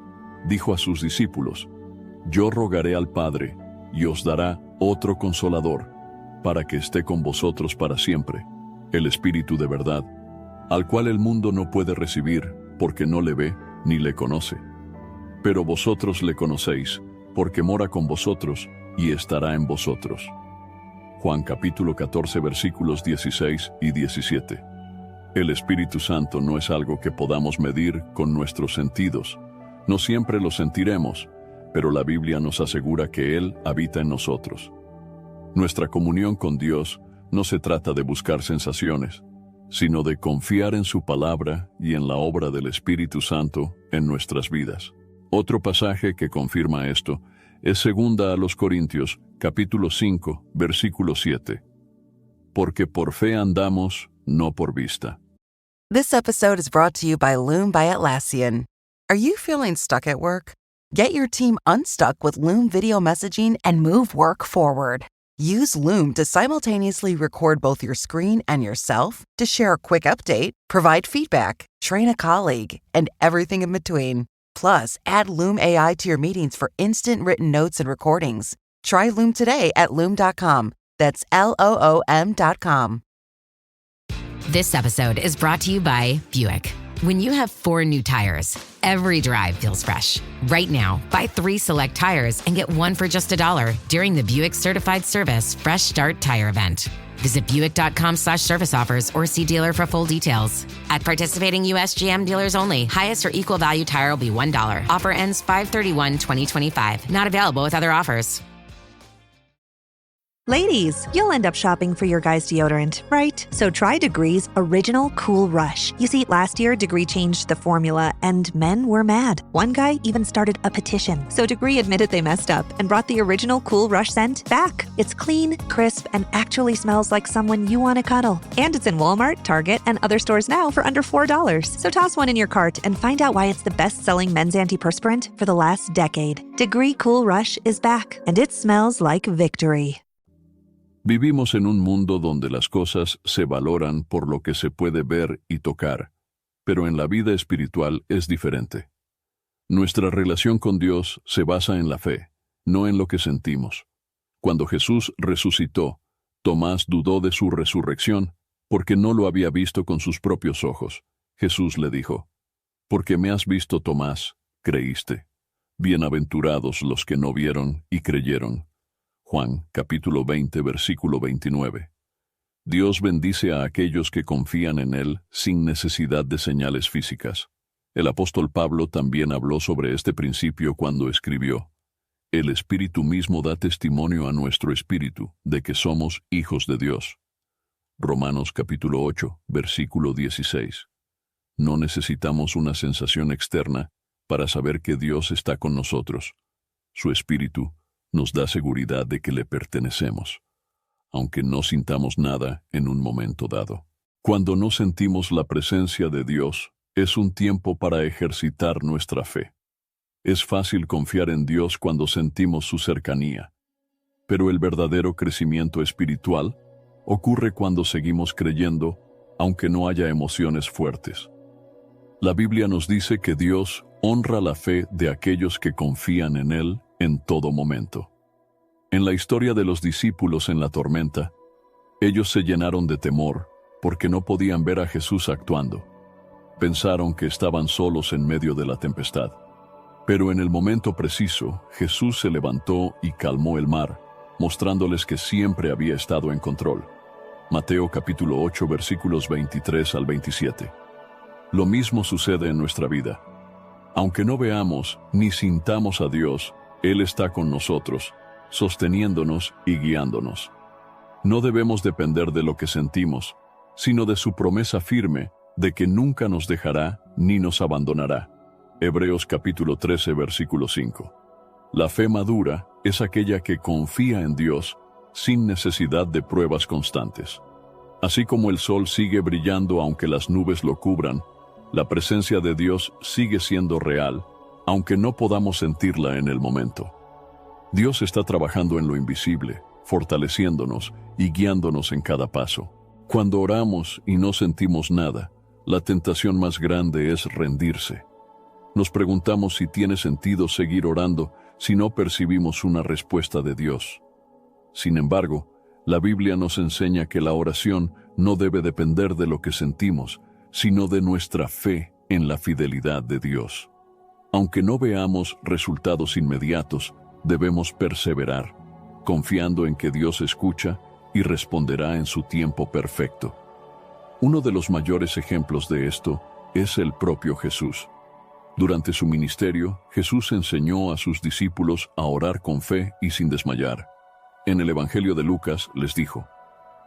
dijo a sus discípulos, yo rogaré al Padre, y os dará otro Consolador, para que esté con vosotros para siempre, el Espíritu de verdad, al cual el mundo no puede recibir, porque no le ve ni le conoce. Pero vosotros le conocéis, porque mora con vosotros y estará en vosotros. Juan capítulo 14 versículos 16 y 17. El Espíritu Santo no es algo que podamos medir con nuestros sentidos. No siempre lo sentiremos, pero la Biblia nos asegura que Él habita en nosotros. Nuestra comunión con Dios no se trata de buscar sensaciones, sino de confiar en su palabra y en la obra del Espíritu Santo en nuestras vidas. Otro pasaje que confirma esto es 2 Corintios, capítulo 5, versículo 7. Porque por fe andamos, no por vista. This episode is brought to you by Loom by Atlassian. Are you feeling stuck at work? Get your team unstuck with Loom video messaging and move work forward. Use Loom to simultaneously record both your screen and yourself, to share a quick update, provide feedback, train a colleague, and everything in between. Plus, add Loom AI to your meetings for instant written notes and recordings. Try Loom today at Loom.com. That's LOOM.com. This episode is brought to you by Buick. When you have 4 new tires, every drive feels fresh. Right now, buy 3 select tires and get 1 for just $1 during the Buick Certified Service Fresh Start Tire Event. Visit Buick.com/service offers or see dealer for full details. At participating U.S. GM dealers only, highest or equal value tire will be $1. Offer ends 5/31/2025. Not available with other offers. Ladies, you'll end up shopping for your guy's deodorant, right? So try Degree's Original Cool Rush. You see, last year, Degree changed the formula, and men were mad. One guy even started a petition. So Degree admitted they messed up and brought the Original Cool Rush scent back. It's clean, crisp, and actually smells like someone you want to cuddle. And it's in Walmart, Target, and other stores now for under $4. So toss one in your cart and find out why it's the best-selling men's antiperspirant for the last decade. Degree Cool Rush is back, and it smells like victory. Vivimos en un mundo donde las cosas se valoran por lo que se puede ver y tocar, pero en la vida espiritual es diferente. Nuestra relación con Dios se basa en la fe, no en lo que sentimos. Cuando Jesús resucitó, Tomás dudó de su resurrección porque no lo había visto con sus propios ojos. Jesús le dijo, «Porque me has visto, Tomás, creíste. Bienaventurados los que no vieron y creyeron». Juan, capítulo 20, versículo 29. Dios bendice a aquellos que confían en Él sin necesidad de señales físicas. El apóstol Pablo también habló sobre este principio cuando escribió, «El Espíritu mismo da testimonio a nuestro espíritu de que somos hijos de Dios». Romanos capítulo 8, versículo 16. No necesitamos una sensación externa para saber que Dios está con nosotros. Su Espíritu nos da seguridad de que le pertenecemos, aunque no sintamos nada en un momento dado. Cuando no sentimos la presencia de Dios, es un tiempo para ejercitar nuestra fe. Es fácil confiar en Dios cuando sentimos su cercanía, pero el verdadero crecimiento espiritual ocurre cuando seguimos creyendo, aunque no haya emociones fuertes. La Biblia nos dice que Dios honra la fe de aquellos que confían en Él en todo momento. En la historia de los discípulos en la tormenta, ellos se llenaron de temor porque no podían ver a Jesús actuando. Pensaron que estaban solos en medio de la tempestad. Pero en el momento preciso, Jesús se levantó y calmó el mar, mostrándoles que siempre había estado en control. Mateo capítulo 8, versículos 23 al 27. Lo mismo sucede en nuestra vida. Aunque no veamos ni sintamos a Dios, Él está con nosotros, sosteniéndonos y guiándonos. No debemos depender de lo que sentimos, sino de su promesa firme de que nunca nos dejará ni nos abandonará. Hebreos capítulo 13, versículo 5. La fe madura es aquella que confía en Dios sin necesidad de pruebas constantes. Así como el sol sigue brillando aunque las nubes lo cubran, la presencia de Dios sigue siendo real, aunque no podamos sentirla en el momento. Dios está trabajando en lo invisible, fortaleciéndonos y guiándonos en cada paso. Cuando oramos y no sentimos nada, la tentación más grande es rendirse. Nos preguntamos si tiene sentido seguir orando si no percibimos una respuesta de Dios. Sin embargo, la Biblia nos enseña que la oración no debe depender de lo que sentimos, sino de nuestra fe en la fidelidad de Dios. Aunque no veamos resultados inmediatos, debemos perseverar, confiando en que Dios escucha y responderá en su tiempo perfecto. Uno de los mayores ejemplos de esto es el propio Jesús. Durante su ministerio, Jesús enseñó a sus discípulos a orar con fe y sin desmayar. En el Evangelio de Lucas les dijo: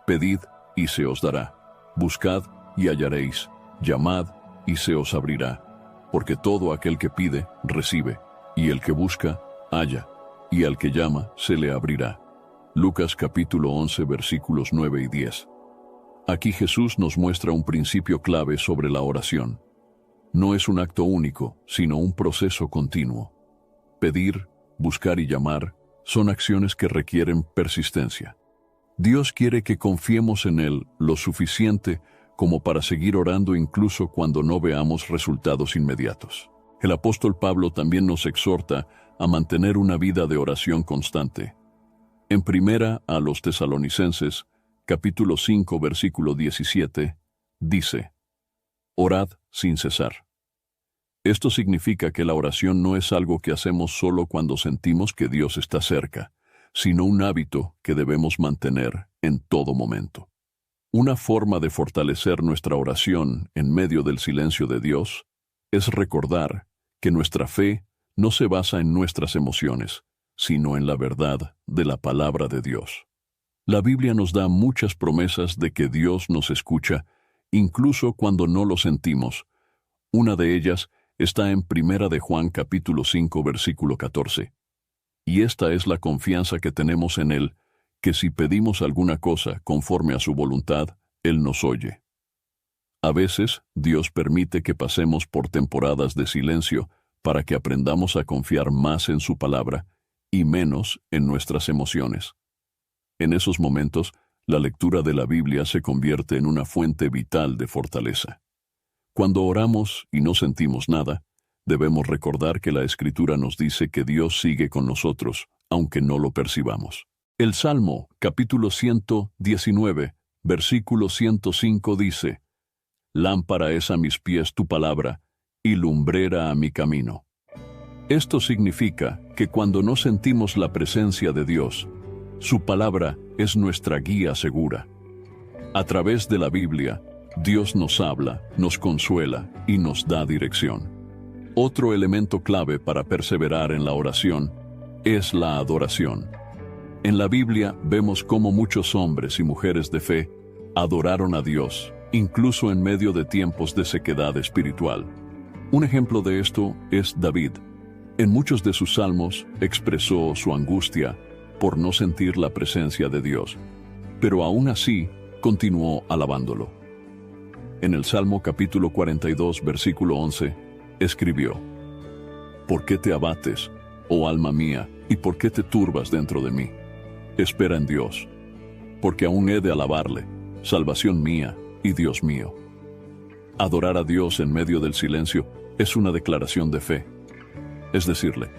«Pedid y se os dará, buscad y hallaréis, llamad y se os abrirá, porque todo aquel que pide, recibe, y el que busca, halla, y al que llama, se le abrirá». Lucas capítulo 11, versículos 9 y 10. Aquí Jesús nos muestra un principio clave sobre la oración. No es un acto único, sino un proceso continuo. Pedir, buscar y llamar son acciones que requieren persistencia. Dios quiere que confiemos en Él lo suficiente como para seguir orando incluso cuando no veamos resultados inmediatos. El apóstol Pablo también nos exhorta a mantener una vida de oración constante. En primera a los Tesalonicenses, capítulo 5, versículo 17, dice: «Orad sin cesar». Esto significa que la oración no es algo que hacemos solo cuando sentimos que Dios está cerca, sino un hábito que debemos mantener en todo momento. Una forma de fortalecer nuestra oración en medio del silencio de Dios es recordar que nuestra fe no se basa en nuestras emociones, sino en la verdad de la palabra de Dios. La Biblia nos da muchas promesas de que Dios nos escucha, incluso cuando no lo sentimos. Una de ellas está en Primera de Juan capítulo 5, versículo 14. Y esta es la confianza que tenemos en Él, que si pedimos alguna cosa conforme a su voluntad, Él nos oye. A veces, Dios permite que pasemos por temporadas de silencio para que aprendamos a confiar más en su palabra y menos en nuestras emociones. En esos momentos, la lectura de la Biblia se convierte en una fuente vital de fortaleza. Cuando oramos y no sentimos nada, debemos recordar que la Escritura nos dice que Dios sigue con nosotros, aunque no lo percibamos. El Salmo, capítulo 119, versículo 105 dice: «Lámpara es a mis pies tu palabra, y lumbrera a mi camino». Esto significa que cuando no sentimos la presencia de Dios, su palabra es nuestra guía segura. A través de la Biblia, Dios nos habla, nos consuela y nos da dirección. Otro elemento clave para perseverar en la oración es la adoración. En la Biblia vemos cómo muchos hombres y mujeres de fe adoraron a Dios, incluso en medio de tiempos de sequedad espiritual. Un ejemplo de esto es David. En muchos de sus salmos expresó su angustia por no sentir la presencia de Dios, pero aún así continuó alabándolo. en el Salmo capítulo 42, versículo 11, escribió: ¿Por qué te abates, oh alma mía, y por qué te turbas dentro de mí? Espera en Dios, porque aún he de alabarle, salvación mía y Dios mío. Adorar a Dios en medio del silencio es una declaración de fe. Es decirle: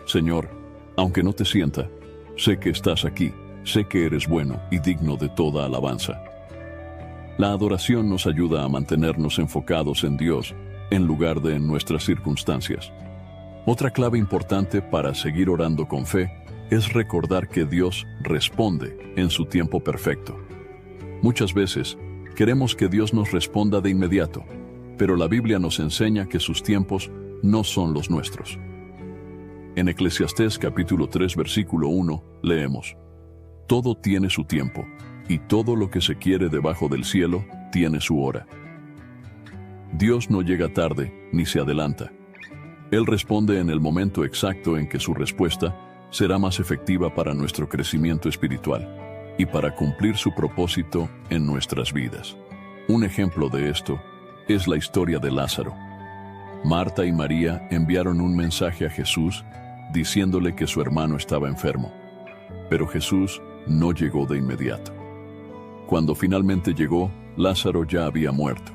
Señor, aunque no te sienta, sé que estás aquí, sé que eres bueno y digno de toda alabanza. La adoración nos ayuda a mantenernos enfocados en Dios en lugar de en nuestras circunstancias. Otra clave importante para seguir orando con fe es recordar que Dios responde en su tiempo perfecto. Muchas veces queremos que Dios nos responda de inmediato, pero la Biblia nos enseña que sus tiempos no son los nuestros. En Eclesiastés capítulo 3 versículo 1 leemos: Todo tiene su tiempo, y todo lo que se quiere debajo del cielo tiene su hora. Dios no llega tarde ni se adelanta. Él responde en el momento exacto en que su respuesta será más efectiva para nuestro crecimiento espiritual y para cumplir su propósito en nuestras vidas. Un ejemplo de esto es la historia de Lázaro. Marta y María enviaron un mensaje a Jesús diciéndole que su hermano estaba enfermo, pero Jesús no llegó de inmediato. Cuando finalmente llegó, Lázaro ya había muerto.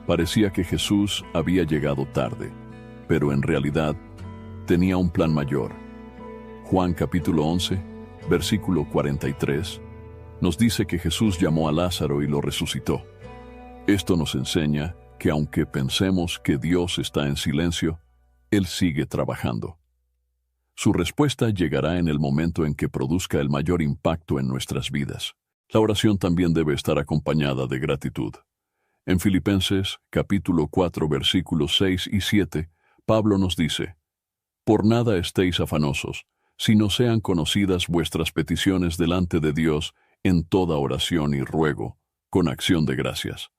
Parecía que Jesús había llegado tarde, pero en realidad tenía un plan mayor. Juan capítulo 11, versículo 43, nos dice que Jesús llamó a Lázaro y lo resucitó. Esto nos enseña que aunque pensemos que Dios está en silencio, Él sigue trabajando. Su respuesta llegará en el momento en que produzca el mayor impacto en nuestras vidas. La oración también debe estar acompañada de gratitud. En Filipenses, capítulo 4, versículos 6 y 7, Pablo nos dice: Por nada estéis afanosos, sino sean conocidas vuestras peticiones delante de Dios en toda oración y ruego, con acción de gracias.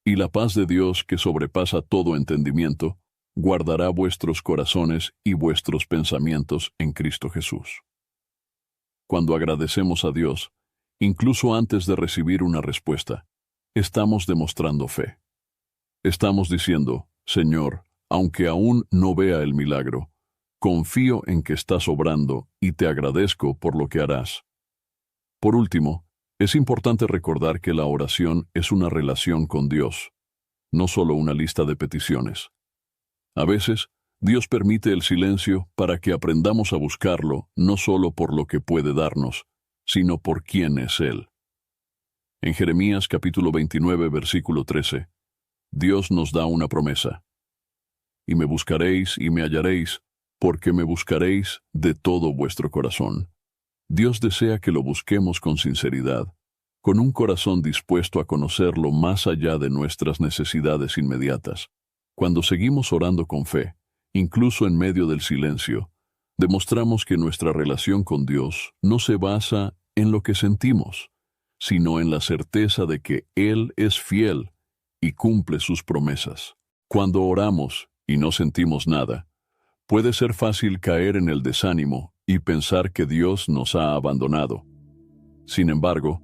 Y la paz de Dios, que sobrepasa todo entendimiento, guardará vuestros corazones y vuestros pensamientos en Cristo Jesús. Cuando agradecemos a Dios, incluso antes de recibir una respuesta, estamos demostrando fe. Estamos diciendo: Señor, aunque aún no vea el milagro, confío en que estás obrando y te agradezco por lo que harás. Por último, es importante recordar que la oración es una relación con Dios, no solo una lista de peticiones. A veces, Dios permite el silencio para que aprendamos a buscarlo no solo por lo que puede darnos, sino por quién es Él. En Jeremías capítulo 29, versículo 13, Dios nos da una promesa: Y me buscaréis y me hallaréis, porque me buscaréis de todo vuestro corazón. Dios desea que lo busquemos con sinceridad, con un corazón dispuesto a conocerlo más allá de nuestras necesidades inmediatas. Cuando seguimos orando con fe, incluso en medio del silencio, demostramos que nuestra relación con Dios no se basa en lo que sentimos, sino en la certeza de que Él es fiel y cumple sus promesas. Cuando oramos y no sentimos nada, puede ser fácil caer en el desánimo y pensar que Dios nos ha abandonado. Sin embargo,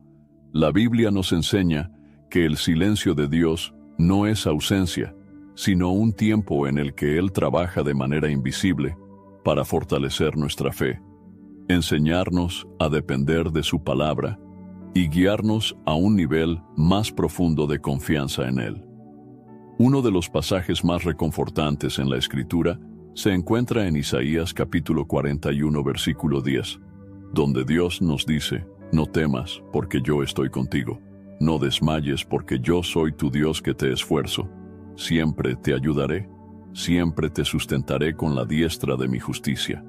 la Biblia nos enseña que el silencio de Dios no es ausencia, sino un tiempo en el que Él trabaja de manera invisible para fortalecer nuestra fe, enseñarnos a depender de su palabra y guiarnos a un nivel más profundo de confianza en Él. Uno de los pasajes más reconfortantes en la Escritura se encuentra en Isaías capítulo 41, versículo 10, donde Dios nos dice: No temas, porque yo estoy contigo. No desmayes, porque yo soy tu Dios que te esfuerzo. Siempre te ayudaré, siempre te sustentaré con la diestra de mi justicia.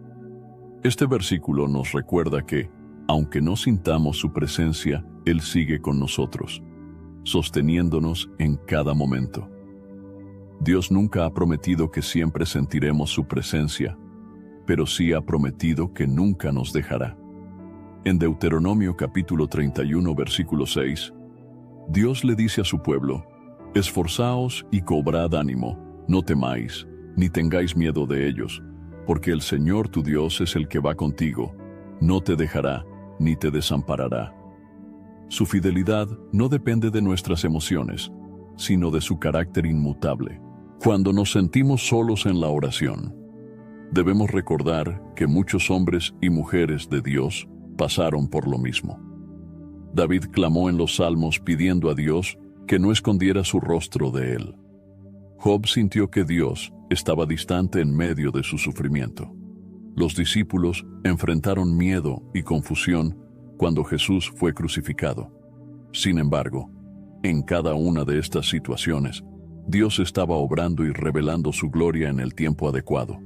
Este versículo nos recuerda que, aunque no sintamos su presencia, Él sigue con nosotros, sosteniéndonos en cada momento. Dios nunca ha prometido que siempre sentiremos su presencia, pero sí ha prometido que nunca nos dejará. En Deuteronomio capítulo 31, versículo 6, Dios le dice a su pueblo: Esforzaos y cobrad ánimo, no temáis, ni tengáis miedo de ellos, porque el Señor tu Dios es el que va contigo, no te dejará, ni te desamparará. Su fidelidad no depende de nuestras emociones, sino de su carácter inmutable. Cuando nos sentimos solos en la oración, debemos recordar que muchos hombres y mujeres de Dios pasaron por lo mismo. David clamó en los Salmos pidiendo a Dios que no escondiera su rostro de él. Job sintió que Dios estaba distante en medio de su sufrimiento. Los discípulos enfrentaron miedo y confusión cuando Jesús fue crucificado. Sin embargo, en cada una de estas situaciones, Dios estaba obrando y revelando su gloria en el tiempo adecuado.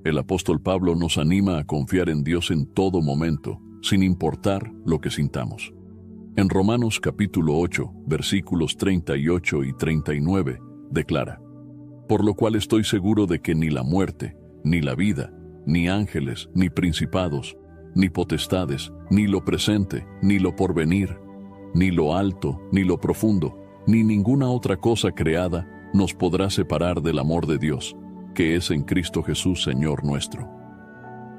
El apóstol Pablo nos anima a confiar en Dios en todo momento, sin importar lo que sintamos. En Romanos capítulo 8, versículos 38 y 39, declara: por lo cual estoy seguro de que ni la muerte, ni la vida, ni ángeles, ni principados, ni potestades, ni lo presente, ni lo porvenir, ni lo alto, ni lo profundo, ni ninguna otra cosa creada nos podrá separar del amor de Dios, que es en Cristo Jesús, Señor nuestro.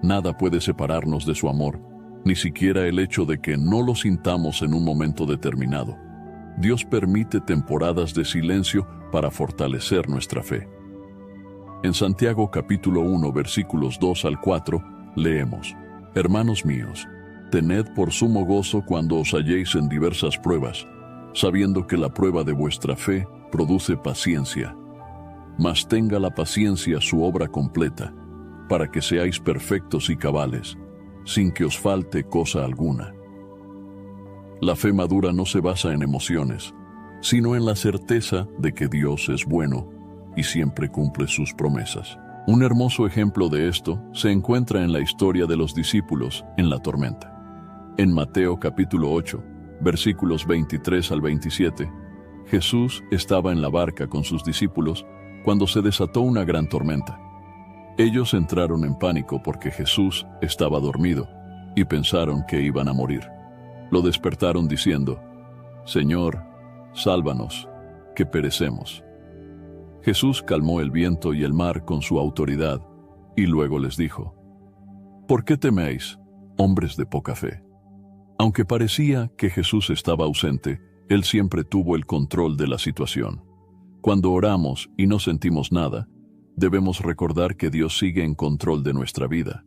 Nada puede separarnos de su amor, ni siquiera el hecho de que no lo sintamos en un momento determinado. Dios permite temporadas de silencio para fortalecer nuestra fe. En Santiago capítulo 1, versículos 2 al 4, leemos: Hermanos míos, tened por sumo gozo cuando os halléis en diversas pruebas, sabiendo que la prueba de vuestra fe produce paciencia. Mas tenga la paciencia su obra completa, para que seáis perfectos y cabales, sin que os falte cosa alguna. La fe madura no se basa en emociones, sino en la certeza de que Dios es bueno y siempre cumple sus promesas. Un hermoso ejemplo de esto se encuentra en la historia de los discípulos en la tormenta. En Mateo capítulo 8, versículos 23 al 27, Jesús estaba en la barca con sus discípulos cuando se desató una gran tormenta. Ellos entraron en pánico porque Jesús estaba dormido y pensaron que iban a morir. Lo despertaron diciendo: Señor, sálvanos, que perecemos. Jesús calmó el viento y el mar con su autoridad y luego les dijo: ¿Por qué teméis, hombres de poca fe? Aunque parecía que Jesús estaba ausente, Él siempre tuvo el control de la situación. Cuando oramos y no sentimos nada, debemos recordar que Dios sigue en control de nuestra vida.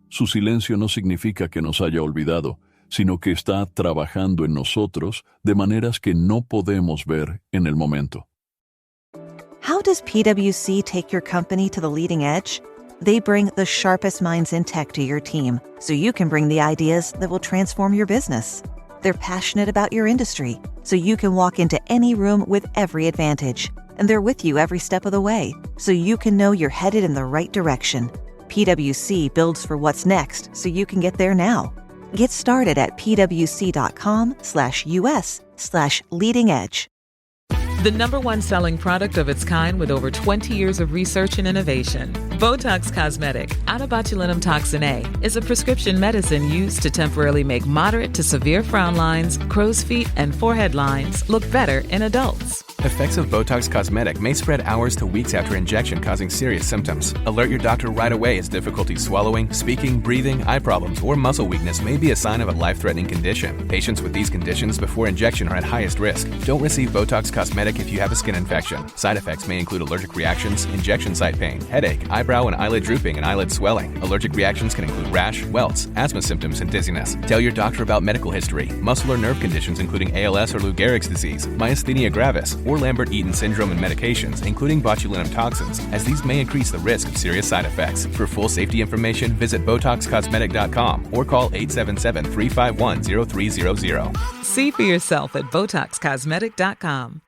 Su silencio no significa que nos haya olvidado, sino que está trabajando en nosotros de maneras que no podemos ver en el momento. How does PwC take your company to the leading edge? They bring the sharpest minds in tech to your team, so you can bring the ideas that will transform your business. They're passionate about your industry, so you can walk into any room with every advantage. And they're with you every step of the way, so you can know you're headed in the right direction. PwC builds for what's next, so you can get there now. Get started at pwc.com/us/leading edge. The #1 selling product of its kind with over 20 years of research and innovation. Botox Cosmetic, out of botulinum toxin A, is a prescription medicine used to temporarily make moderate to severe frown lines, crow's feet, and forehead lines look better in adults. Effects of Botox Cosmetic may spread hours to weeks after injection, causing serious symptoms. Alert your doctor right away as difficulty swallowing, speaking, breathing, eye problems, or muscle weakness may be a sign of a life-threatening condition. Patients with these conditions before injection are at highest risk. Don't receive Botox Cosmetic if you have a skin infection. Side effects may include allergic reactions, injection site pain, headache, eyebrow and eyelid drooping, and eyelid swelling. Allergic reactions can include rash, welts, asthma symptoms, and dizziness. Tell your doctor about medical history, muscle or nerve conditions including ALS or Lou Gehrig's disease, myasthenia gravis, or Lambert-Eaton syndrome and medications, including botulinum toxins, as these may increase the risk of serious side effects. For full safety information, visit BotoxCosmetic.com or call 877-351-0300. See for yourself at BotoxCosmetic.com.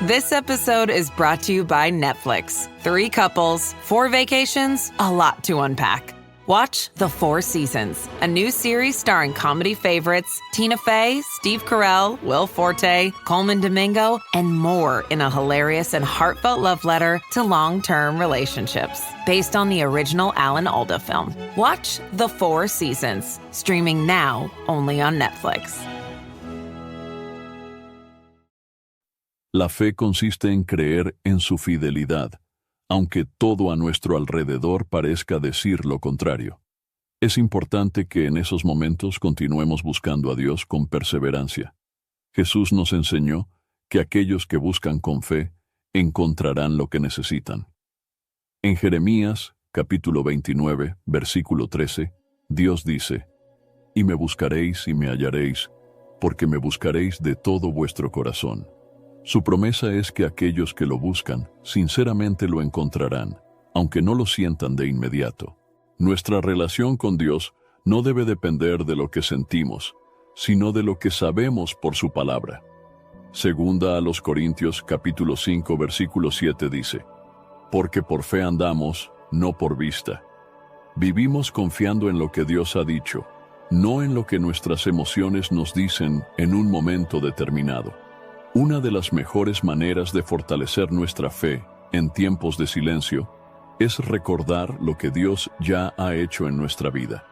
This episode is brought to you by Netflix. 3 couples, 4 vacations, a lot to unpack. Watch The 4 Seasons, a new series starring comedy favorites Tina Fey, Steve Carell, Will Forte, Coleman Domingo, and more in a hilarious and heartfelt love letter to long-term relationships. Based on the original Alan Alda film. Watch The 4 Seasons, streaming now only on Netflix. La fe consiste en creer en su fidelidad, aunque todo a nuestro alrededor parezca decir lo contrario. Es importante que en esos momentos continuemos buscando a Dios con perseverancia. Jesús nos enseñó que aquellos que buscan con fe encontrarán lo que necesitan. En Jeremías, capítulo 29, versículo 13, Dios dice: «Y me buscaréis y me hallaréis, porque me buscaréis de todo vuestro corazón». Su promesa es que aquellos que lo buscan, sinceramente lo encontrarán, aunque no lo sientan de inmediato. Nuestra relación con Dios no debe depender de lo que sentimos, sino de lo que sabemos por su palabra. Segunda a los Corintios, capítulo 5, versículo 7 dice: «Porque por fe andamos, no por vista». Vivimos confiando en lo que Dios ha dicho, no en lo que nuestras emociones nos dicen en un momento determinado. Una de las mejores maneras de fortalecer nuestra fe en tiempos de silencio es recordar lo que Dios ya ha hecho en nuestra vida.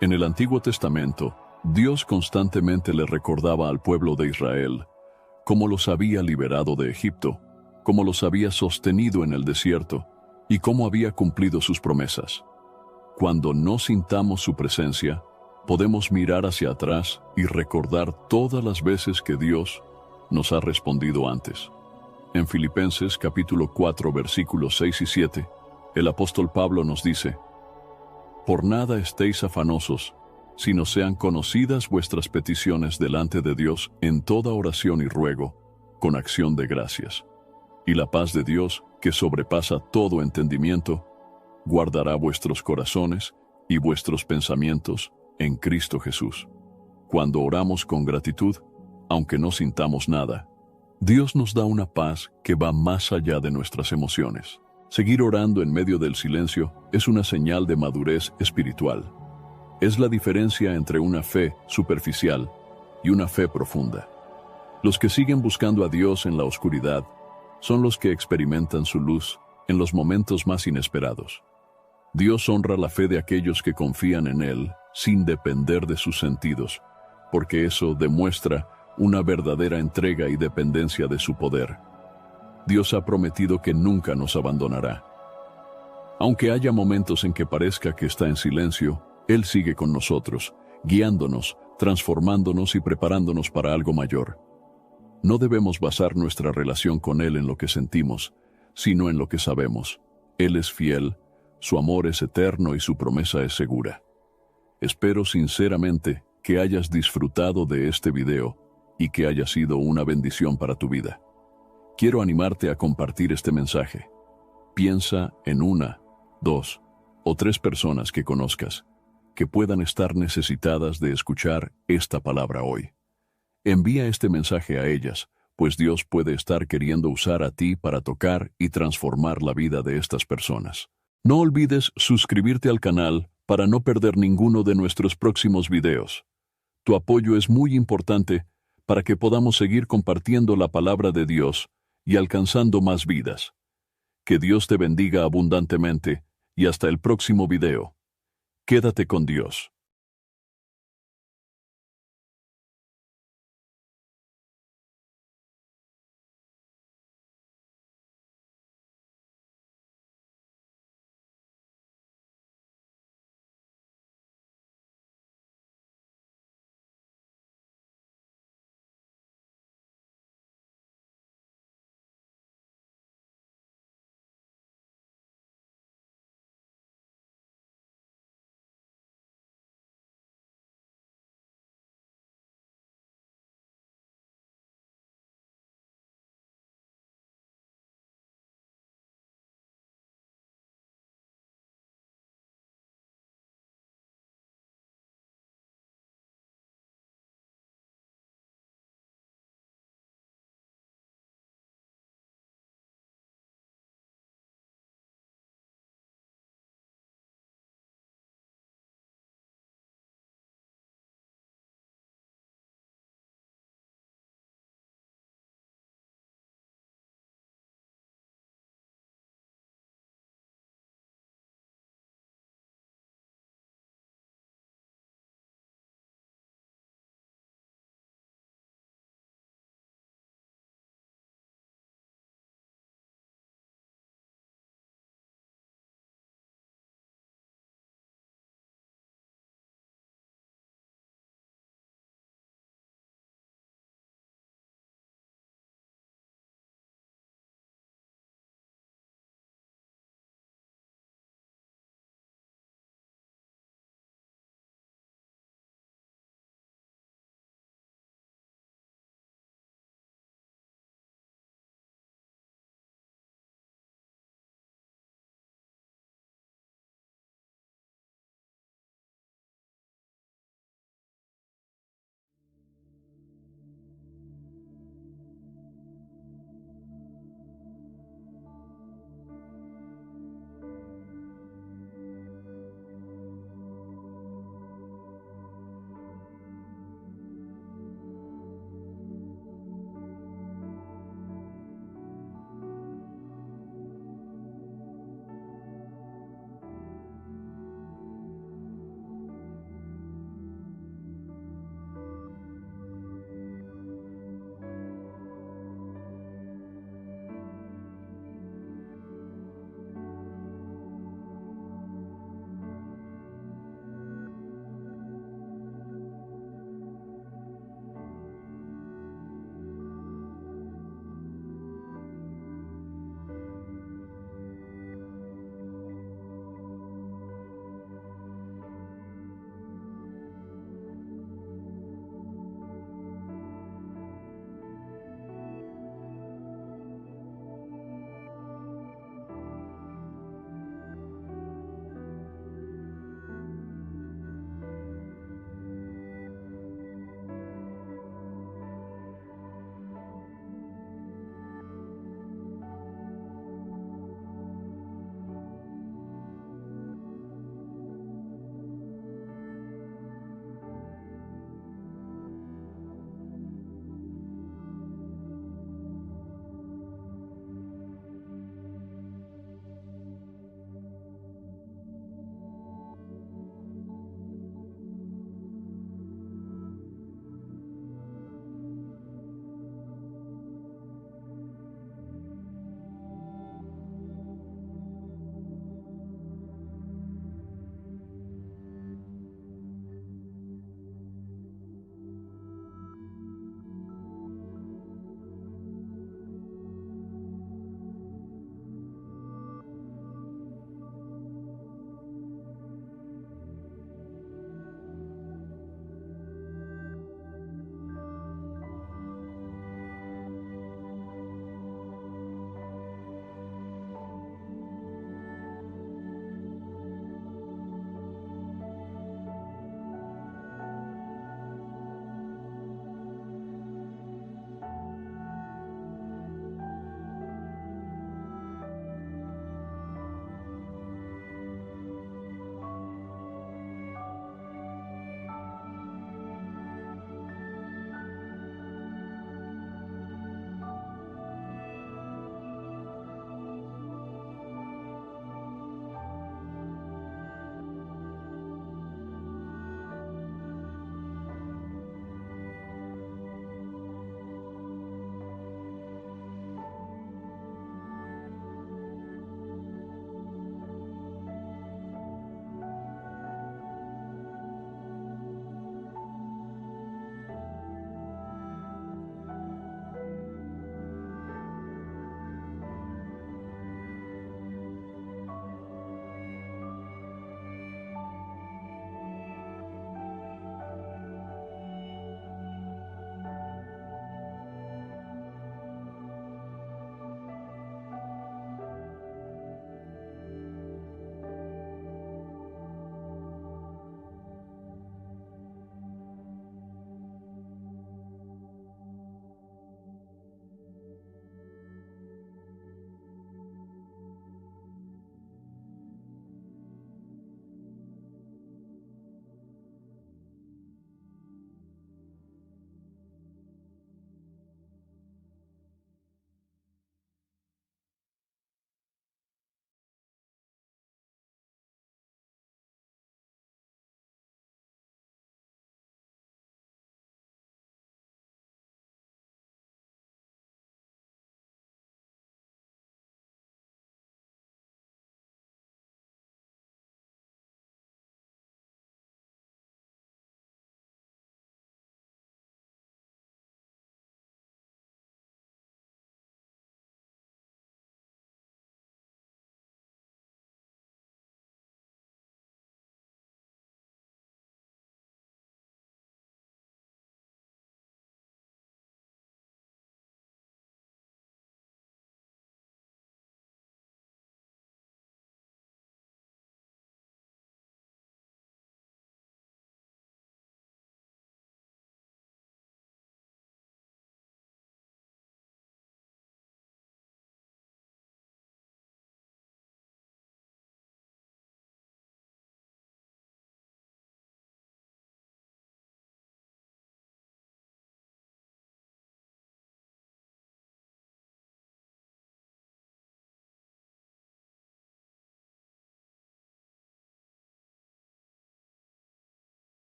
En el Antiguo Testamento, Dios constantemente le recordaba al pueblo de Israel cómo los había liberado de Egipto, cómo los había sostenido en el desierto y cómo había cumplido sus promesas. Cuando no sintamos su presencia, podemos mirar hacia atrás y recordar todas las veces que Dios nos ha respondido antes. En Filipenses capítulo 4 versículos 6 y 7, el apóstol Pablo nos dice: «Por nada estéis afanosos, sino sean conocidas vuestras peticiones delante de Dios en toda oración y ruego, con acción de gracias. Y la paz de Dios, que sobrepasa todo entendimiento, guardará vuestros corazones y vuestros pensamientos en Cristo Jesús». Cuando oramos con gratitud, aunque no sintamos nada, Dios nos da una paz que va más allá de nuestras emociones. Seguir orando en medio del silencio es una señal de madurez espiritual. Es la diferencia entre una fe superficial y una fe profunda. Los que siguen buscando a Dios en la oscuridad son los que experimentan su luz en los momentos más inesperados. Dios honra la fe de aquellos que confían en Él sin depender de sus sentidos, porque eso demuestra una verdadera entrega y dependencia de su poder. Dios ha prometido que nunca nos abandonará. Aunque haya momentos en que parezca que está en silencio, Él sigue con nosotros, guiándonos, transformándonos y preparándonos para algo mayor. No debemos basar nuestra relación con Él en lo que sentimos, sino en lo que sabemos. Él es fiel, su amor es eterno y su promesa es segura. Espero sinceramente que hayas disfrutado de este video y que haya sido una bendición para tu vida. Quiero animarte a compartir este mensaje. Piensa en 1, 2 o 3 personas que conozcas que puedan estar necesitadas de escuchar esta palabra hoy. Envía este mensaje a ellas, pues Dios puede estar queriendo usar a ti para tocar y transformar la vida de estas personas. No olvides suscribirte al canal para no perder ninguno de nuestros próximos videos. Tu apoyo es muy importante para que podamos seguir compartiendo la palabra de Dios y alcanzando más vidas. Que Dios te bendiga abundantemente y hasta el próximo video. Quédate con Dios.